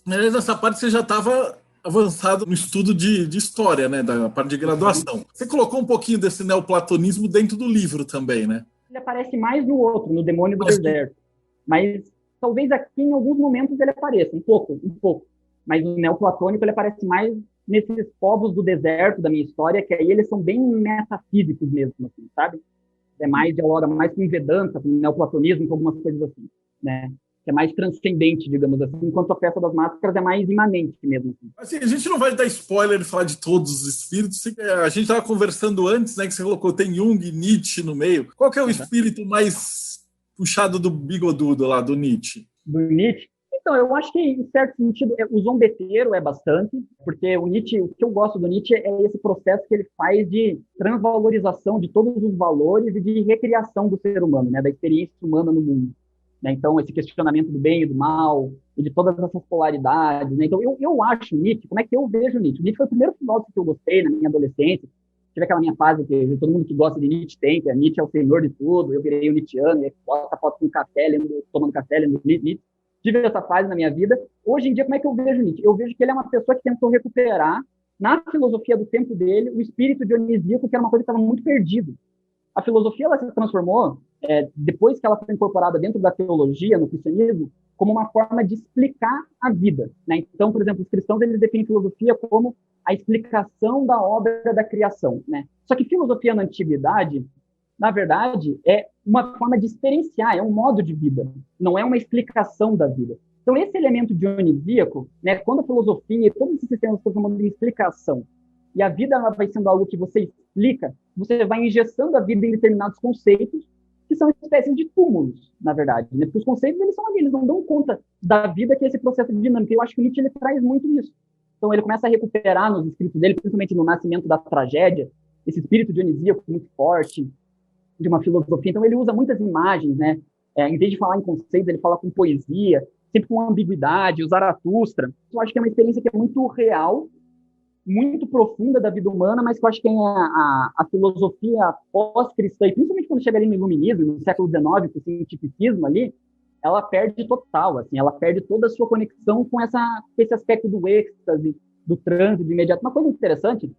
Mas nessa parte você já estava avançado no estudo de história, né, da parte de graduação. Você colocou um pouquinho desse neoplatonismo dentro do livro também, né? Ele aparece mais no outro, no Demônio do Deserto. Mas talvez aqui em alguns momentos ele apareça, um pouco. Mas o neoplatônico ele aparece mais nesses povos do deserto da minha história, que aí eles são bem metafísicos mesmo, assim, sabe? é mais, dialoga mais com Vedanta, com neoplatonismo, com algumas coisas assim, né? Que é mais transcendente, digamos assim, enquanto a Festa das Máscaras é mais imanente mesmo. Assim, a gente não vai dar spoiler e falar de todos os espíritos. A gente estava conversando antes, né, que você colocou, tem Jung e Nietzsche no meio. Qual que é o espírito mais puxado do bigodudo lá, do Nietzsche? Do Nietzsche? Então, eu acho que, em certo sentido, o zombeteiro é bastante, porque o Nietzsche, o que eu gosto do Nietzsche é esse processo que ele faz de transvalorização de todos os valores e de recriação do ser humano, né, da experiência humana no mundo. Né? Então, esse questionamento do bem e do mal, e de todas essas polaridades. Né? Então, eu acho Nietzsche, como é que eu vejo Nietzsche? Nietzsche foi o primeiro filósofo que eu gostei na minha adolescência. Tive aquela minha fase que todo mundo que gosta de Nietzsche tem, que é Nietzsche é o senhor de tudo, eu virei um Nietzscheano, e bota foto com café, tomando café, lendo Nietzsche. Tive essa fase na minha vida. Hoje em dia, como é que eu vejo Nietzsche? Eu vejo que ele é uma pessoa que tentou recuperar, na filosofia do tempo dele, o espírito dionisíaco, que era uma coisa que estava muito perdido. A filosofia ela se transformou, depois que ela foi incorporada dentro da teologia, no cristianismo, como uma forma de explicar a vida. Né? Então, por exemplo, os cristãos eles definem filosofia como a explicação da obra da criação. Né? Só que filosofia na antiguidade, na verdade, é uma forma de experienciar, é um modo de vida, não é uma explicação da vida. Então, esse elemento dionisíaco, né, quando a filosofia e todos esses sistemas estão formando uma explicação, e a vida ela vai sendo algo que você explica, você vai engessando a vida em determinados conceitos, que são espécies de túmulos, na verdade. Né? Porque os conceitos, eles são ali, eles não dão conta da vida que é esse processo dinâmico. Eu acho que o Nietzsche ele traz muito isso. Então, ele começa a recuperar nos escritos dele, principalmente no Nascimento da Tragédia, esse espírito dionisíaco muito forte, de uma filosofia. Então, ele usa muitas imagens, né? Em vez de falar em conceitos, ele fala com poesia, sempre com ambiguidade, o Zaratustra. Eu acho que é uma experiência que é muito real, muito profunda da vida humana, mas que eu acho que a filosofia pós-cristã, e principalmente quando chega ali no iluminismo, no século XIX, com o cientificismo ali, ela perde total, assim, ela perde toda a sua conexão com esse aspecto do êxtase, do trânsito, do imediato. Uma coisa interessante,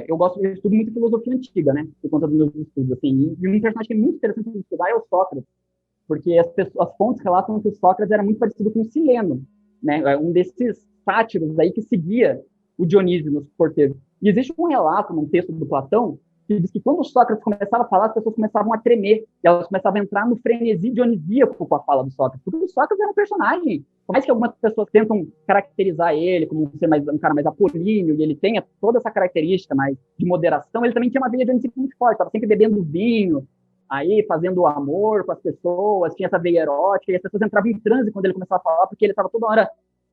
eu estudo muito filosofia antiga, né, por conta dos meus estudos, assim, e um personagem que é muito interessante de estudar é o Sócrates, porque as fontes relatam que o Sócrates era muito parecido com o Sileno, né, um desses sátiros aí que seguia o Dionísio nos porteiros. E existe um relato num texto do Platão que diz que quando o Sócrates começava a falar, as pessoas começavam a tremer, e elas começavam a entrar no frenesi dionisíaco com a fala do Sócrates, porque o Sócrates era um personagem, por mais que algumas pessoas tentam caracterizar ele como um cara mais apolíneo, e ele tenha toda essa característica mais de moderação, ele também tinha uma veia dionisíaca muito forte, estava sempre bebendo vinho, aí fazendo amor com as pessoas, tinha essa veia erótica, e as pessoas entravam em transe quando ele começava a falar, porque ele estava toda hora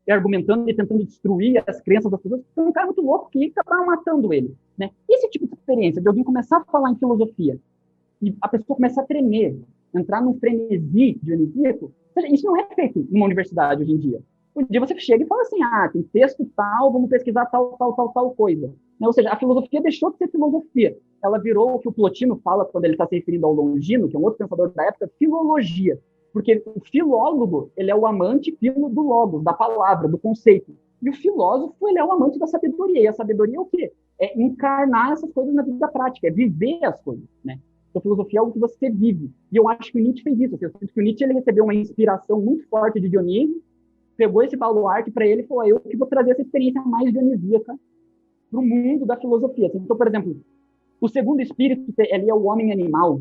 argumentando e tentando destruir as crenças das pessoas. Foi um cara muito louco que acabava matando ele. Né? Esse tipo de experiência de alguém começar a falar em filosofia e a pessoa começar a tremer, entrar num frenesi dionisíaco, isso não é feito numa universidade hoje em dia. Um dia você chega e fala assim, tem texto tal, vamos pesquisar tal coisa. Né? Ou seja, a filosofia deixou de ser filosofia. Ela virou o que o Plotino fala quando ele está se referindo ao Longino, que é um outro pensador da época, filologia. Porque o filólogo, ele é o amante filo do logos, da palavra, do conceito. E o filósofo, ele é o amante da sabedoria. E a sabedoria é o quê? É encarnar essas coisas na vida prática, é viver as coisas, né? Então, filosofia é algo que você vive. E eu acho que o Nietzsche fez isso. Eu sinto que o Nietzsche ele recebeu uma inspiração muito forte de Dionísio, pegou esse baluarte para ele e falou, eu que vou trazer essa experiência mais dionisíaca para o mundo da filosofia. Então, por exemplo, o segundo espírito, ele é o homem animal,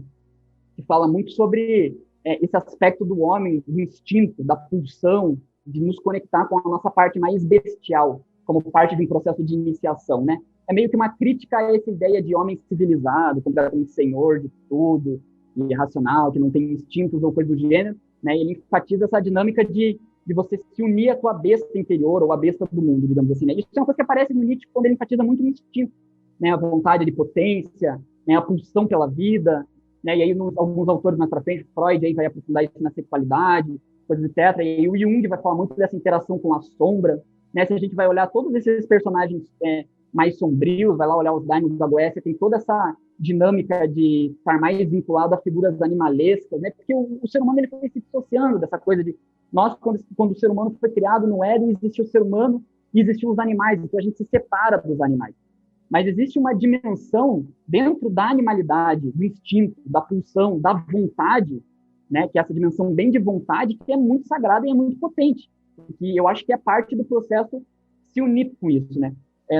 que fala muito sobre esse aspecto do homem, do instinto, da pulsão, de nos conectar com a nossa parte mais bestial, como parte de um processo de iniciação, né? É meio que uma crítica a essa ideia de homem civilizado, completamente senhor de tudo, e racional, que não tem instintos ou coisa do gênero, né? E ele enfatiza essa dinâmica de você se unir à tua besta interior, ou à besta do mundo, digamos assim, né? Isso é uma coisa que aparece no Nietzsche quando ele enfatiza muito o instinto, né? A vontade de potência, né? A pulsão pela vida, né? E aí alguns autores mais para frente, Freud aí vai aprofundar isso na sexualidade, coisas etc. E aí o Jung vai falar muito dessa interação com a sombra, né? Se a gente vai olhar todos esses personagens mais sombrios, vai lá olhar os Daimons da Goécia, tem toda essa dinâmica de estar mais vinculado a figuras animalescas, né? Porque o ser humano ele foi se dissociando dessa coisa de nós, quando o ser humano foi criado no Éden, existiu o ser humano e existiam os animais, então a gente se separa dos animais. Mas existe uma dimensão dentro da animalidade, do instinto, da pulsão, da vontade, né, que é essa dimensão bem de vontade, que é muito sagrada e é muito potente. E eu acho que é parte do processo se unir com isso, né?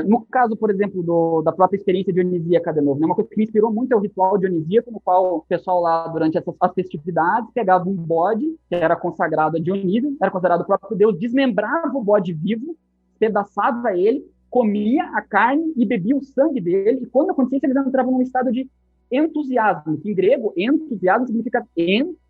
No caso, por exemplo, da própria experiência dionisíaca de novo, né? Uma coisa que me inspirou muito é o ritual dionisíaco, no qual o pessoal lá, durante as festividades, pegava um bode, que era consagrado a Dionísio, era considerado o próprio deus, desmembrava o bode vivo, pedaçava ele, comia a carne e bebia o sangue dele, e quando acontecia isso, eles entravam num estado de entusiasmo, que em grego, entusiasmo significa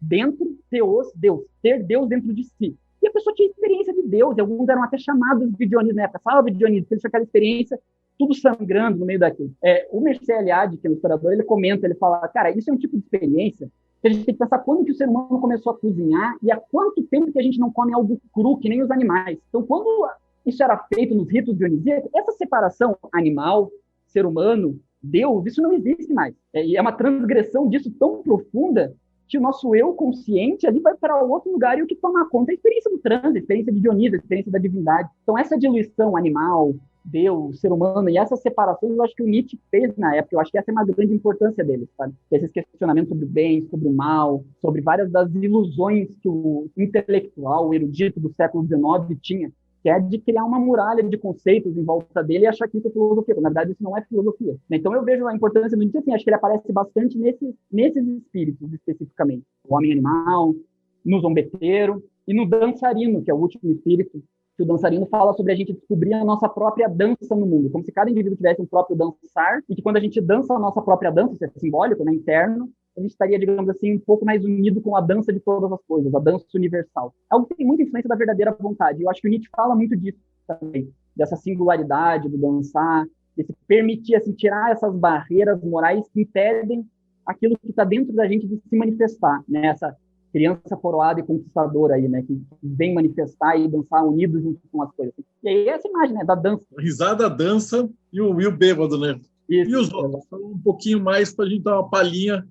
dentro, theos, Deus, ter Deus dentro de si. E a pessoa tinha experiência de Deus, e alguns eram até chamados de Dionísio na época, salve Dionísio, porque eles tinham aquela experiência, tudo sangrando no meio daquilo. O Mircea Eliade, que é um historiador, ele comenta, ele fala, cara, isso é um tipo de experiência que a gente tem que pensar quando que o ser humano começou a cozinhar e há quanto tempo que a gente não come algo cru, que nem os animais. Então, quando isso era feito nos ritos dionisíacos, essa separação animal, ser humano, Deus, isso não existe mais. E é uma transgressão disso tão profunda que o nosso eu consciente ali vai para outro lugar e o que toma conta é a experiência do transe, a experiência de Dionísio, a experiência da divindade. Então, essa diluição animal, Deus, ser humano, e essas separações, eu acho que o Nietzsche fez na época, eu acho que essa é uma grande importância dele, sabe? Esses questionamentos sobre o bem, sobre o mal, sobre várias das ilusões que o intelectual, o erudito do século XIX tinha, que é de criar uma muralha de conceitos em volta dele e achar que isso é filosofia, quando na verdade isso não é filosofia. Então eu vejo a importância do Nietzsche, assim, acho que ele aparece bastante nesses espíritos especificamente. O homem-animal, no zombeteiro e no dançarino, que é o último espírito, que o dançarino fala sobre a gente descobrir a nossa própria dança no mundo, como se cada indivíduo tivesse um próprio dançar, e que quando a gente dança a nossa própria dança, isso é simbólico, né, interno, a gente estaria, digamos assim, um pouco mais unido com a dança de todas as coisas, a dança universal. Algo que tem muita influência da verdadeira vontade. E eu acho que o Nietzsche fala muito disso também, dessa singularidade do dançar, desse permitir, assim, tirar essas barreiras morais que impedem aquilo que está dentro da gente de se manifestar, né? Essa criança coroada e conquistadora aí, né? Que vem manifestar e dançar unidos junto com as coisas. E aí essa imagem, né? Da dança. Risada, dança e o bêbado, né? Isso, e os outros? Fala um pouquinho mais para a gente dar uma palhinha.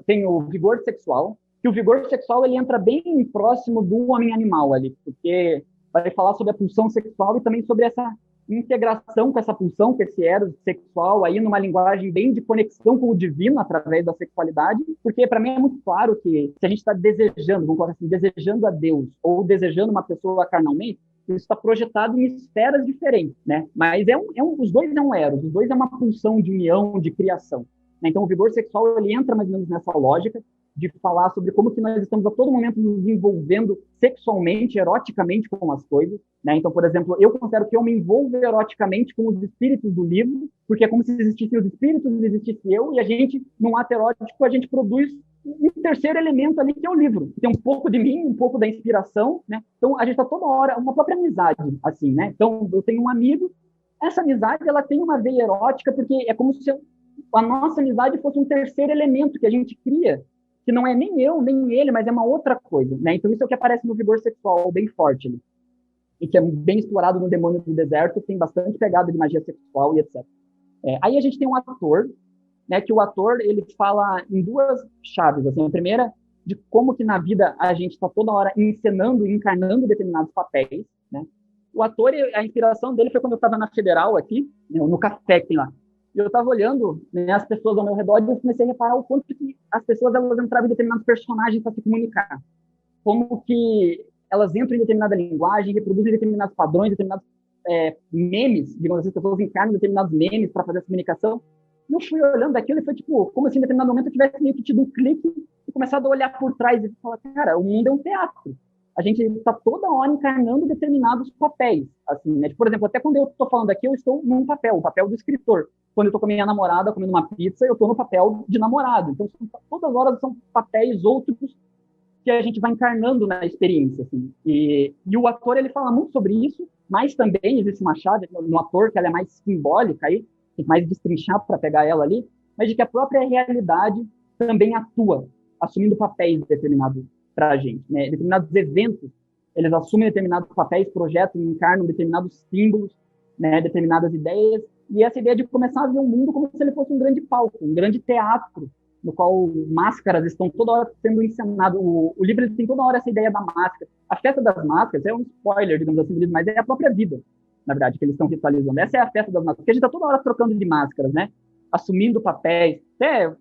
Tem o vigor sexual, que o vigor sexual ele entra bem próximo do homem-animal ali, porque vai falar sobre a pulsão sexual e também sobre essa integração com essa pulsão, com esse eros sexual, aí numa linguagem bem de conexão com o divino através da sexualidade, porque para mim é muito claro que se a gente está desejando, vamos falar assim, desejando a Deus ou desejando uma pessoa carnalmente, isso está projetado em esferas diferentes, né? Mas os dois é um eros, os dois é uma pulsão de união, de criação. Então, o vigor sexual ele entra mais ou menos nessa lógica de falar sobre como que nós estamos a todo momento nos envolvendo sexualmente, eroticamente com as coisas, né? Então, por exemplo, eu considero que eu me envolvo eroticamente com os espíritos do livro, porque é como se existissem os espíritos e existisse eu, e a gente, num ato erótico, a gente produz um terceiro elemento ali, que é o livro. Tem um pouco de mim, um pouco da inspiração, né? Então, a gente está toda hora, uma própria amizade, assim, né? Então, eu tenho um amigo, essa amizade, ela tem uma veia erótica, porque é como se a nossa amizade fosse um terceiro elemento que a gente cria, que não é nem eu, nem ele, mas é uma outra coisa, né? Então isso é o que aparece no vigor sexual bem forte ali, e que é bem explorado no Demônio do Deserto, tem bastante pegada de magia sexual e etc. Aí a gente tem um ator, né, que o ator ele fala em duas chaves, assim, a primeira de como que na vida a gente está toda hora encenando e encarnando determinados papéis, né? O ator, a inspiração dele foi quando eu estava na Federal aqui, né, no café que tem lá. E eu estava olhando, né, as pessoas ao meu redor e eu comecei a reparar o quanto que as pessoas elas entravam em determinados personagens para se comunicar. Como que elas entram em determinada linguagem, reproduzem determinados padrões, determinados memes, digamos assim, as pessoas encarnam determinados memes para fazer essa comunicação. E eu fui olhando aquilo e foi tipo, como se em determinado momento eu tivesse meio que tido um clique e começado a olhar por trás e falar, cara, o mundo é um teatro. A gente está toda hora encarnando determinados papéis, assim, né? Por exemplo, até quando eu estou falando aqui, eu estou num papel, o papel do escritor. Quando eu estou com a minha namorada comendo uma pizza, eu estou no papel de namorado. Então, todas as horas são papéis outros que a gente vai encarnando na experiência, assim. E o ator, ele fala muito sobre isso, mas também existe uma chave no ator que ela é mais simbólica, aí, tem mais destrinchado para pegar ela ali, mas de que a própria realidade também atua, assumindo papéis determinados para a gente, né? Determinados eventos, eles assumem determinados papéis, projetam, encarnam determinados símbolos, né? Determinadas ideias, e essa ideia de começar a ver o mundo como se ele fosse um grande palco, um grande teatro, no qual máscaras estão toda hora sendo encenadas. O livro ele tem toda hora essa ideia da máscara. A festa das máscaras é um spoiler, digamos assim, do livro, mas é a própria vida, na verdade, que eles estão ritualizando. Essa é a festa das máscaras, porque a gente está toda hora trocando de máscaras, né? Assumindo papéis, até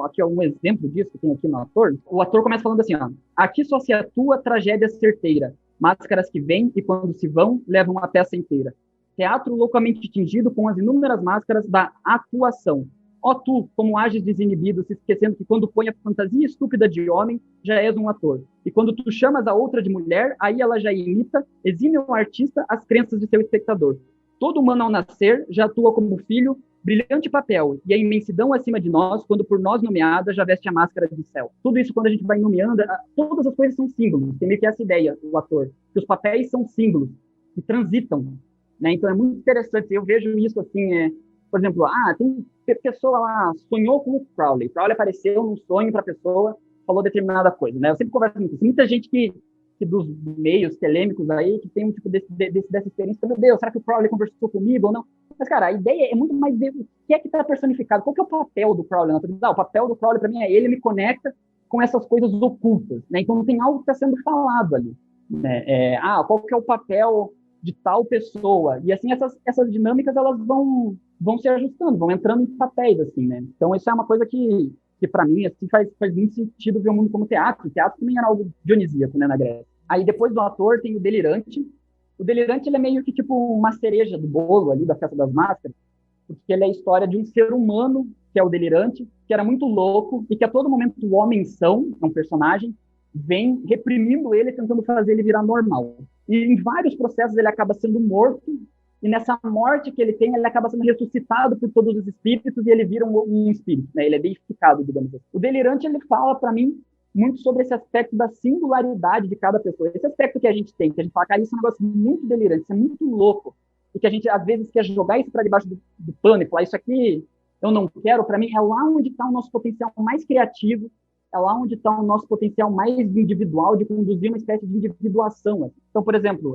aqui é um exemplo disso que tem aqui no ator. O ator começa falando assim, ó, aqui só se atua tragédia certeira, máscaras que vêm e quando se vão, levam a peça inteira. teatro loucamente tingido com as inúmeras máscaras da atuação. Ó tu, como ages desinibido, se esquecendo que quando põe a fantasia estúpida de homem, já és um ator. E quando tu chamas a outra de mulher, aí ela já imita, exime um artista, as crenças de seu espectador. Todo humano ao nascer já atua como filho, brilhante papel, e a imensidão acima de nós, quando por nós nomeada, já veste a máscara de céu. Tudo isso, quando a gente vai nomeando, todas as coisas são símbolos. Tem meio que essa ideia, o ator, que os papéis são símbolos, que transitam, né? Então é muito interessante. Eu vejo isso assim, por exemplo, tem pessoa lá, sonhou com o Crowley. Crowley apareceu num sonho para a pessoa, falou determinada coisa, né? Eu sempre converso com muita gente que dos meios telêmicos aí, que tem um tipo dessa experiência. Meu Deus, será que o Crowley conversou comigo ou não? Mas, cara, a ideia é muito mais ver o que é que está personificado. Qual que é o papel do Crowley? O papel do Crowley, para mim, ele me conecta com essas coisas ocultas, né? Então, tem algo que está sendo falado ali, né? Qual que é o papel de tal pessoa? E, assim, essas dinâmicas, elas vão se ajustando, vão entrando em papéis, assim, né? Então, isso é uma coisa que para mim, assim, faz muito sentido ver o mundo como teatro. O teatro também era algo dionisíaco, né, na Grécia. Aí, depois do ator, tem o delirante. O delirante, ele é meio que tipo uma cereja do bolo ali, da Festa das Máscaras, porque ele é a história de um ser humano, que é o delirante, que era muito louco, e que a todo momento o homem-são, é um personagem, vem reprimindo ele, tentando fazer ele virar normal. E em vários processos ele acaba sendo morto, e nessa morte que ele tem, ele acaba sendo ressuscitado por todos os espíritos, e ele vira um espírito, né? Ele é deificado, digamos assim. O delirante, ele fala para mim muito sobre esse aspecto da singularidade de cada pessoa. Esse aspecto que a gente tem, que a gente fala, cara, isso é um negócio muito delirante, isso é muito louco, e que a gente, às vezes, quer jogar isso para debaixo do pano e falar, isso aqui eu não quero, para mim, é lá onde está o nosso potencial mais criativo, é lá onde está o nosso potencial mais individual de conduzir uma espécie de individuação. Então, por exemplo,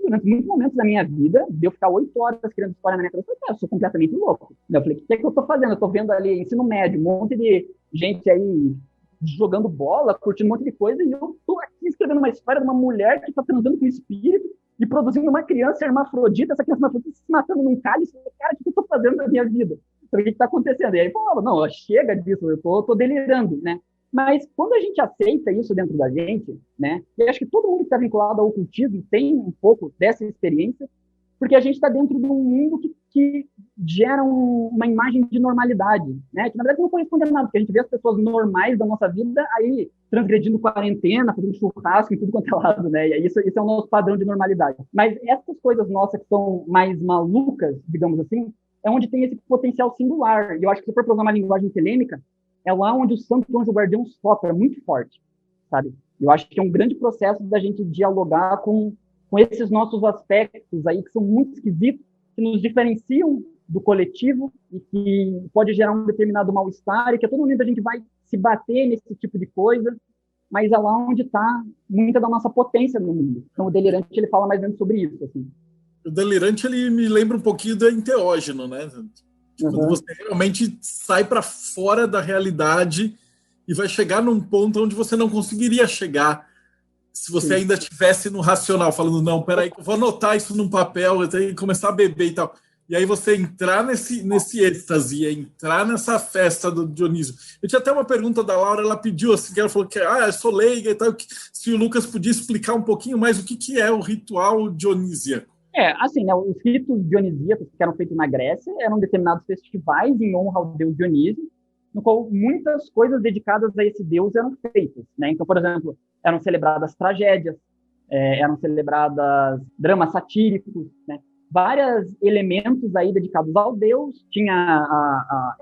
durante muitos momentos da minha vida, de eu ficar 8 horas criando história na minha cabeça, eu sou completamente louco. Eu falei, o que é que eu estou fazendo? Eu estou vendo ali ensino médio, um monte de gente aí jogando bola, curtindo um monte de coisa, e eu estou aqui escrevendo uma história de uma mulher que está transando com o espírito e produzindo uma criança hermafrodita, essa criança hermafrodita se matando num cálice. Cara, o que eu estou fazendo na minha vida? O que está acontecendo? E aí, não, chega disso, eu tô delirando, né? Mas quando a gente aceita isso dentro da gente, né? E acho que todo mundo que está vinculado ao ocultismo tem um pouco dessa experiência, porque a gente está dentro de um mundo que gera uma imagem de normalidade, né? Que na verdade não corresponde a nada, porque a gente vê as pessoas normais da nossa vida aí transgredindo quarentena, fazendo churrasco em tudo quanto é lado, né? E isso é o nosso padrão de normalidade. Mas essas coisas nossas que são mais malucas, digamos assim, é onde tem esse potencial singular. E eu acho que se for programar a linguagem telêmica, é lá onde o santo anjo guardião sopra muito forte, sabe? Eu acho que é um grande processo da gente dialogar com esses nossos aspectos aí, que são muito esquisitos, que nos diferenciam do coletivo e que pode gerar um determinado mal-estar, e que a todo momento a gente vai se bater nesse tipo de coisa, mas é lá onde está muita da nossa potência no mundo. Então o delirante, ele fala mais ou menos sobre isso, assim. O delirante, ele me lembra um pouquinho do enteógeno, né? Quando você realmente sai para fora da realidade e vai chegar num ponto onde você não conseguiria chegar se você ainda estivesse no racional, falando, não, peraí, eu vou anotar isso num papel, eu tenho que começar a beber e tal. E aí você entrar nesse êxtase, entrar nessa festa do Dionísio. Eu tinha até uma pergunta da Laura, ela pediu assim, que ela falou que eu sou leiga e tal, se o Lucas podia explicar um pouquinho mais o que é o ritual dionísiaco. Assim, né, os ritos dionisíacos que eram feitos na Grécia eram determinados festivais em honra ao deus Dionísio, no qual muitas coisas dedicadas a esse deus eram feitas, né? Então, por exemplo, eram celebradas tragédias, eram celebradas dramas satíricos, né? Vários elementos aí dedicados ao deus.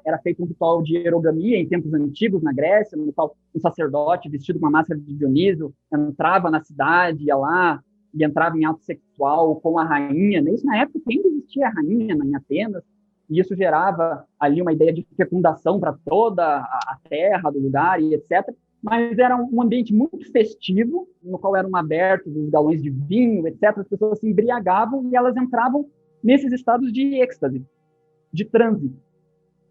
Era feito um ritual de erogamia em tempos antigos na Grécia, no qual um sacerdote vestido com uma máscara de Dionísio entrava na cidade, ia lá e entrava em ato sexual com a rainha, né? Isso na época ainda existia a rainha em Atenas, e isso gerava ali uma ideia de fecundação para toda a terra do lugar e etc. Mas era um ambiente muito festivo, no qual eram abertos os galões de vinho, etc. As pessoas se embriagavam e elas entravam nesses estados de êxtase, de transe,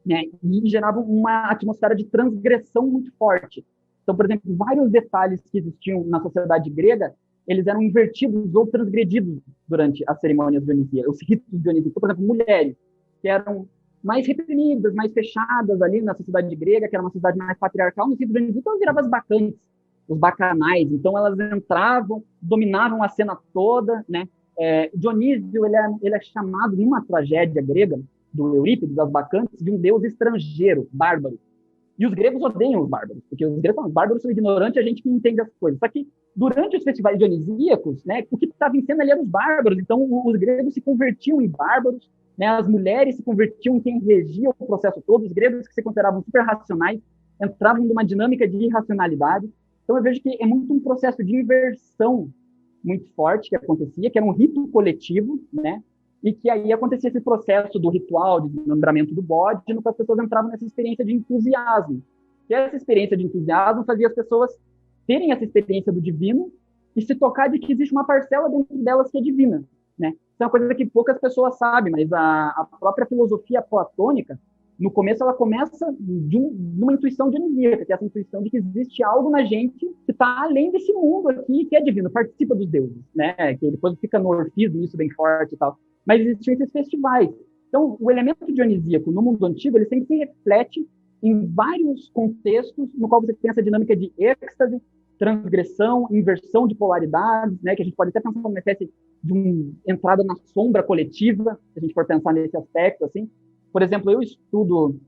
né? E geravam uma atmosfera de transgressão muito forte. Então, por exemplo, vários detalhes que existiam na sociedade grega, eles eram invertidos ou transgredidos durante as cerimônias dionisíacas, os ritos dionisíacos. Por exemplo, mulheres que eram mais reprimidas, mais fechadas ali na sociedade grega, que era uma sociedade mais patriarcal, nos ritos dionisíacos elas viravam as bacantes, os bacanais. Então elas entravam, dominavam a cena toda, né? Dionísio ele é chamado, numa tragédia grega, do Eurípides, das Bacantes, de um deus estrangeiro, bárbaro. E os gregos odeiam os bárbaros, porque os gregos falam, os bárbaros são ignorantes, a gente que entende as coisas. Só que durante os festivais dionisíacos, né, o que estava vencendo ali eram os bárbaros, então os gregos se convertiam em bárbaros, né, as mulheres se convertiam em quem regia o processo todo, os gregos que se consideravam super racionais entravam numa dinâmica de irracionalidade. Então eu vejo que é muito um processo de inversão muito forte que acontecia, que era um rito coletivo, né, e que aí acontecia esse processo do ritual, de desmembramento do bode, no que as pessoas entravam nessa experiência de entusiasmo. E essa experiência de entusiasmo fazia as pessoas terem essa experiência do divino e se tocar de que existe uma parcela dentro delas que é divina, né? Isso é uma coisa que poucas pessoas sabem, mas a própria filosofia platônica, no começo, ela começa numa intuição dionisíaca, que é essa intuição de que existe algo na gente que está além desse mundo aqui, que é divino, participa dos deuses, né? Que depois fica no orfismo, isso bem forte e tal. Mas existiam esses festivais. Então, o elemento dionisíaco no mundo antigo, ele sempre se reflete em vários contextos no qual você tem essa dinâmica de êxtase, transgressão, inversão de polaridades, né, que a gente pode até pensar como uma espécie de uma entrada na sombra coletiva, se a gente for pensar nesse aspecto, assim. Por exemplo, eu estudo,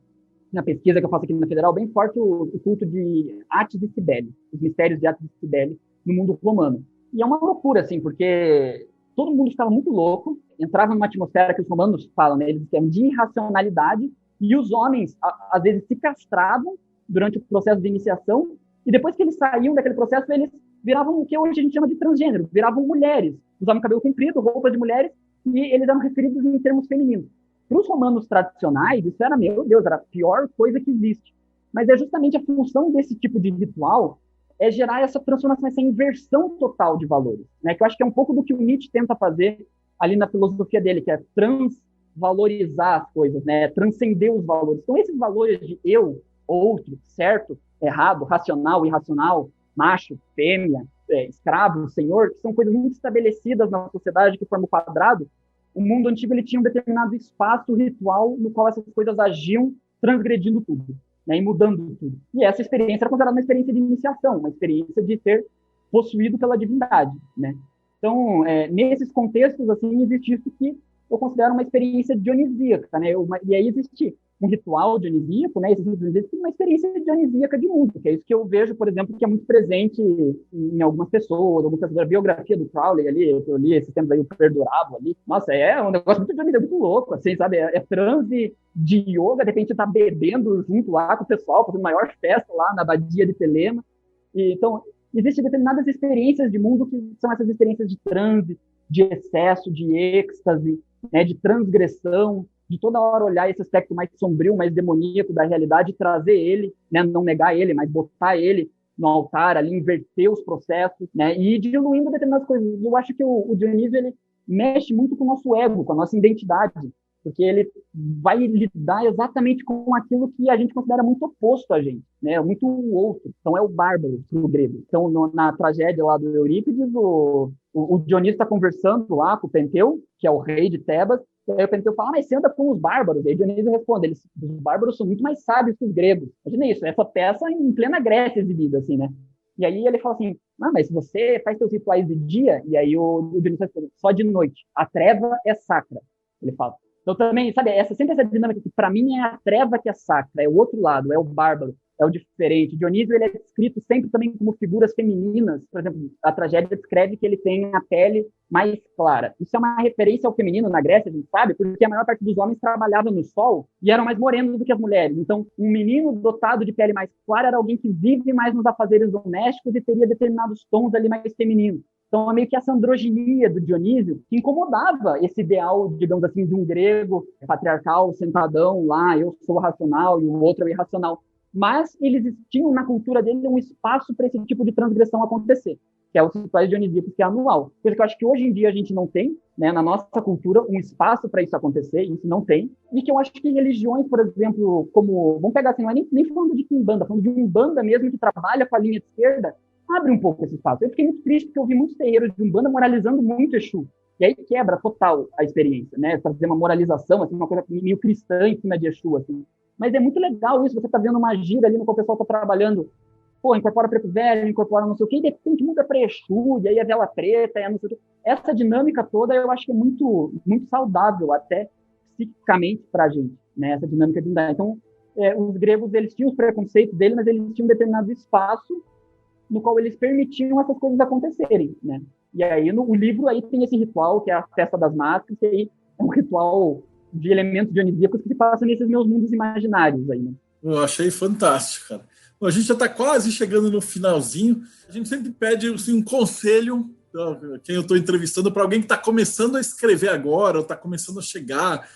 na pesquisa que eu faço aqui na Federal, bem forte o culto de Atis e Cibele, os mistérios de Atis e Cibele no mundo romano. E é uma loucura, assim, porque todo mundo estava muito louco, entrava numa atmosfera que os romanos falam, né, eles chamam de irracionalidade, e os homens, às vezes, se castravam durante o processo de iniciação, e depois que eles saíam daquele processo, eles viravam o que hoje a gente chama de transgênero, viravam mulheres, usavam cabelo comprido, roupas de mulheres, e eles eram referidos em termos femininos. Para os romanos tradicionais, isso era, meu Deus, era a pior coisa que existe. Mas é justamente a função desse tipo de ritual é gerar essa transformação, essa inversão total de valores, né? Que eu acho que é um pouco do que o Nietzsche tenta fazer ali na filosofia dele, que é transvalorizar as coisas, né? Transcender os valores. Então, esses valores de eu, outro, certo, errado, racional, irracional, macho, fêmea, escravo, senhor, que são coisas muito estabelecidas na sociedade que formam o quadrado. O mundo antigo ele tinha um determinado espaço ritual no qual essas coisas agiam transgredindo tudo, né, e mudando tudo. E essa experiência era considerada uma experiência de iniciação, uma experiência de ser possuído pela divindade, né? Então, nesses contextos, assim, existe isso que eu considero uma experiência dionisíaca, né? E aí existe um ritual dionisíaco, né? Existe uma experiência dionisíaca de mundo, que é isso que eu vejo, por exemplo, que é muito presente em algumas pessoas, a biografia do Crowley ali, eu li esses tempos aí, o Perdurabo ali. Nossa, é um negócio muito dionisíaco, muito louco, assim, sabe? É transe de yoga, de repente tá bebendo junto lá com o pessoal, fazendo maior festa lá na abadia de Telema. Então, existem determinadas experiências de mundo que são essas experiências de transe, de excesso, de êxtase, né, de transgressão, de toda hora olhar esse aspecto mais sombrio, mais demoníaco da realidade e trazer ele, né, não negar ele, mas botar ele no altar, ali, inverter os processos, né, e ir diluindo determinadas coisas. Eu acho que o Dionísio, ele mexe muito com o nosso ego, com a nossa identidade, porque ele vai lidar exatamente com aquilo que a gente considera muito oposto a gente, né? Muito outro. Então é o bárbaro no grego. Então na tragédia lá do Eurípides, o Dionísio está conversando lá com o Penteu, que é o rei de Tebas, e aí o Penteu fala, mas você anda com os bárbaros? E aí Dionísio responde, os bárbaros são muito mais sábios que os gregos. Imagina isso, essa peça em plena Grécia exibida, assim, né? E aí ele fala assim, mas você faz seus rituais de dia, e aí o Dionísio responde, só de noite. A treva é sacra. Ele fala. Então também, sabe, sempre essa dinâmica que para mim é a treva que é sacra, é o outro lado, é o bárbaro, é o diferente. Dionísio, ele é descrito sempre também como figuras femininas. Por exemplo, a tragédia descreve que ele tem a pele mais clara. Isso é uma referência ao feminino na Grécia, a gente sabe, porque a maior parte dos homens trabalhava no sol e eram mais morenos do que as mulheres. Então, um menino dotado de pele mais clara era alguém que vive mais nos afazeres domésticos e teria determinados tons ali mais femininos. Então, é meio que essa androginia do Dionísio que incomodava esse ideal, digamos assim, de um grego patriarcal, sentadão lá, eu sou racional e o outro é o irracional. Mas eles tinham na cultura dele um espaço para esse tipo de transgressão acontecer, que é o ritual dionisíaco, que é anual. Coisa que eu acho que hoje em dia a gente não tem, né, na nossa cultura, um espaço para isso acontecer, isso não tem. E que eu acho que religiões, por exemplo, como, vamos pegar assim, não é nem falando de Quimbanda, falando de Umbanda mesmo, que trabalha com a linha de esquerda, abre um pouco esse espaço. Eu fiquei muito triste porque eu vi muitos terreiros de Umbanda moralizando muito Exu. E aí quebra total a experiência, né? Fazer uma moralização, assim, uma coisa meio cristã em cima de Exu, assim. Mas é muito legal isso, você tá vendo uma gira ali no qual o pessoal tá trabalhando pô, incorpora preto velho, incorpora não sei o quê, e de repente muda para Exu, e aí a vela preta, e não sei o quê. Essa dinâmica toda eu acho que é muito, muito saudável, até psiquicamente para a gente, né? Essa dinâmica de unidade. Então, os gregos, eles tinham os preconceitos deles, mas eles tinham um determinado espaço no qual eles permitiam essas coisas acontecerem, né? E aí, o livro aí tem esse ritual, que é a Festa das Máscaras, que aí é um ritual de elementos dionisíacos que se passa nesses meus mundos imaginários aí, né? Eu achei fantástico, cara. Bom, a gente já está quase chegando no finalzinho. A gente sempre pede assim, um conselho, quem eu estou entrevistando, para alguém que está começando a escrever agora, ou está começando a chegar,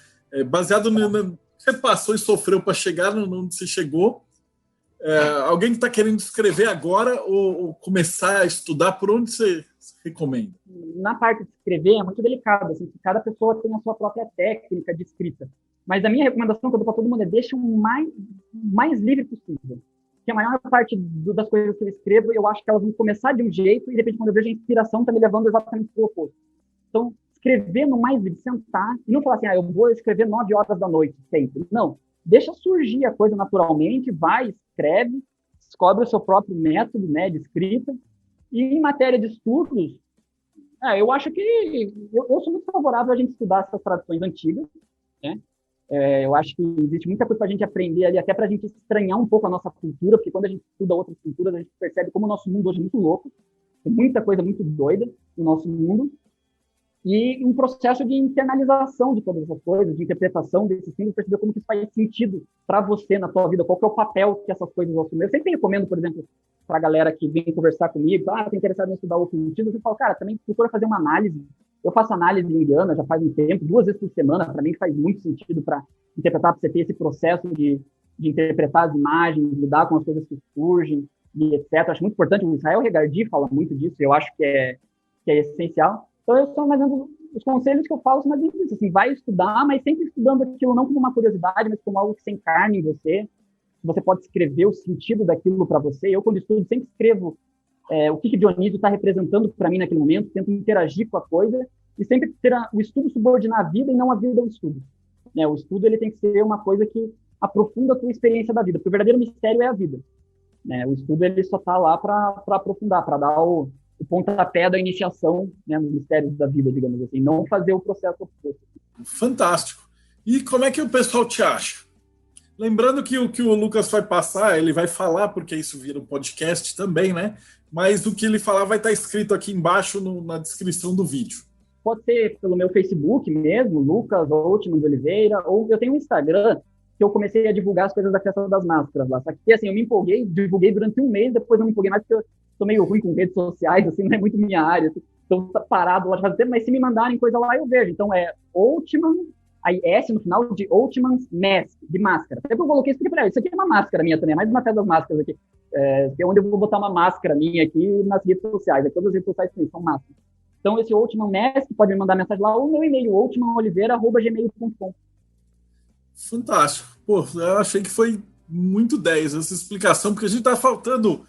baseado no que você passou e sofreu para chegar onde você chegou. Alguém que está querendo escrever agora ou começar a estudar, por onde você recomenda? Na parte de escrever é muito delicado, assim, que cada pessoa tem a sua própria técnica de escrita. Mas a minha recomendação que eu dou para todo mundo é deixa o mais livre possível. Porque a maior parte das coisas que eu escrevo, eu acho que elas vão começar de um jeito e, de repente, quando eu vejo a inspiração, está me levando exatamente para o oposto. Então, escrever no mais livre, sentar e não falar assim, eu vou escrever 9 horas da noite sempre. Não. Deixa surgir a coisa naturalmente, vai, escreve, descobre o seu próprio método, né, de escrita. E em matéria de estudos, eu acho que eu sou muito favorável a gente estudar essas tradições antigas, né? Eu acho que existe muita coisa para a gente aprender ali, até para a gente estranhar um pouco a nossa cultura, porque quando a gente estuda outras culturas, a gente percebe como o nosso mundo hoje é muito louco, tem muita coisa muito doida no nosso mundo, e um processo de internalização de todas essas coisas, de interpretação desses símbolos, perceber como que isso faz sentido para você na tua vida, qual que é o papel que essas coisas vão assumir. Eu sempre recomendo, por exemplo, para a galera que vem conversar comigo, tô interessado em estudar outros sentidos, eu falo, cara, também procura fazer uma análise. Eu faço análise junguiana já faz um tempo, 2 vezes por semana, para mim faz muito sentido para interpretar, para você ter esse processo de interpretar as imagens, lidar com as coisas que surgem, e etc. Acho muito importante, o Israel Regardi fala muito disso, eu acho que é essencial. Então, eu sou mais ou menos, os conselhos que eu falo são mais ou menos isso, assim, vai estudar, mas sempre estudando aquilo não como uma curiosidade, mas como algo que se encarna em você. Você pode escrever o sentido daquilo para você. Eu, quando estudo, sempre escrevo o que Dionísio está representando para mim naquele momento, tento interagir com a coisa e sempre ter o estudo subordinar a vida e não a vida ao estudo. Né? O estudo ele tem que ser uma coisa que aprofunda a tua experiência da vida, porque o verdadeiro mistério é a vida. Né? O estudo ele só está lá para aprofundar, para dar o pontapé da iniciação, né, nos mistérios da vida, digamos assim, não fazer o processo oposto. Fantástico. E como é que o pessoal te acha? Lembrando que o que o Lucas vai passar, ele vai falar, porque isso vira um podcast também, né? Mas o que ele falar vai estar escrito aqui embaixo na descrição do vídeo. Pode ser pelo meu Facebook mesmo, Lucas Outman de Oliveira, ou eu tenho um Instagram que eu comecei a divulgar as coisas da Festa das Máscaras lá. Só que, assim, eu me empolguei, divulguei durante um mês, depois não me empolguei mais, porque eu sou meio ruim com redes sociais, assim, não é muito minha área, assim, então tá parado lá de fazer tempo, mas se me mandarem coisa lá, eu vejo. Então é Outman, aí S no final de Outman's Mask, de máscara. Até que eu coloquei isso aqui, isso aqui é uma máscara minha também, é mais uma Festa das Máscaras aqui, que é onde eu vou botar uma máscara minha aqui nas redes sociais, aqui todas as redes sociais são máscaras. Então esse Outman Mask, pode me mandar mensagem lá, ou meu e-mail, outmanoliveira@gmail.com. Fantástico. Pô, eu achei que foi muito 10 essa explicação, porque a gente tá faltando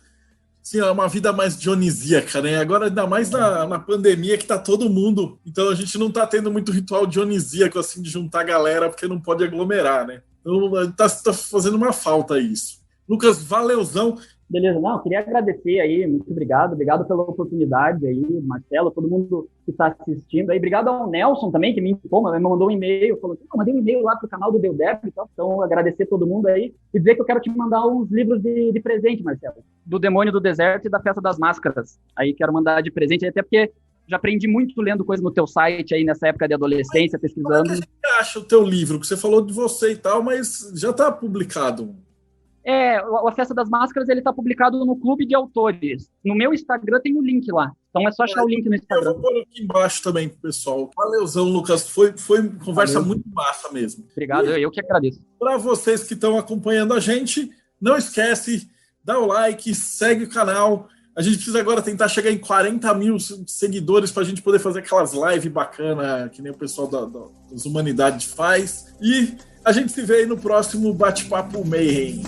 assim, uma vida mais dionisíaca, né? Agora, ainda mais na pandemia, que tá todo mundo. Então, a gente não tá tendo muito ritual dionisíaco, assim, de juntar a galera, porque não pode aglomerar, né? Então, tá fazendo uma falta isso. Lucas, valeuzão. Beleza, não, queria agradecer aí, muito obrigado pela oportunidade aí, Marcelo, todo mundo que está assistindo aí, obrigado ao Nelson também, que me mandou um e-mail, falou assim, mandei um e-mail lá pro canal do Deudep e tal, então agradecer todo mundo aí, e dizer que eu quero te mandar uns livros de presente, Marcelo, do Demônio do Deserto e da Festa das Máscaras, aí quero mandar de presente, até porque já aprendi muito lendo coisa no teu site aí nessa época de adolescência, pesquisando. Como é que a gente acha o teu livro? Que você falou de você e tal, mas já está publicado. A Festa das Máscaras, ele está publicado no Clube de Autores. No meu Instagram tem o link lá. Então é só achar o link no Instagram. Eu vou pôr aqui embaixo também, pessoal. Valeuzão, Lucas. Foi uma conversa muito massa mesmo. Obrigado, eu que agradeço. Para vocês que estão acompanhando a gente, não esquece, dá o like, segue o canal. A gente precisa agora tentar chegar em 40 mil seguidores para a gente poder fazer aquelas lives bacanas que nem o pessoal das Humanidades faz. E a gente se vê aí no próximo Bate-Papo Mayhem.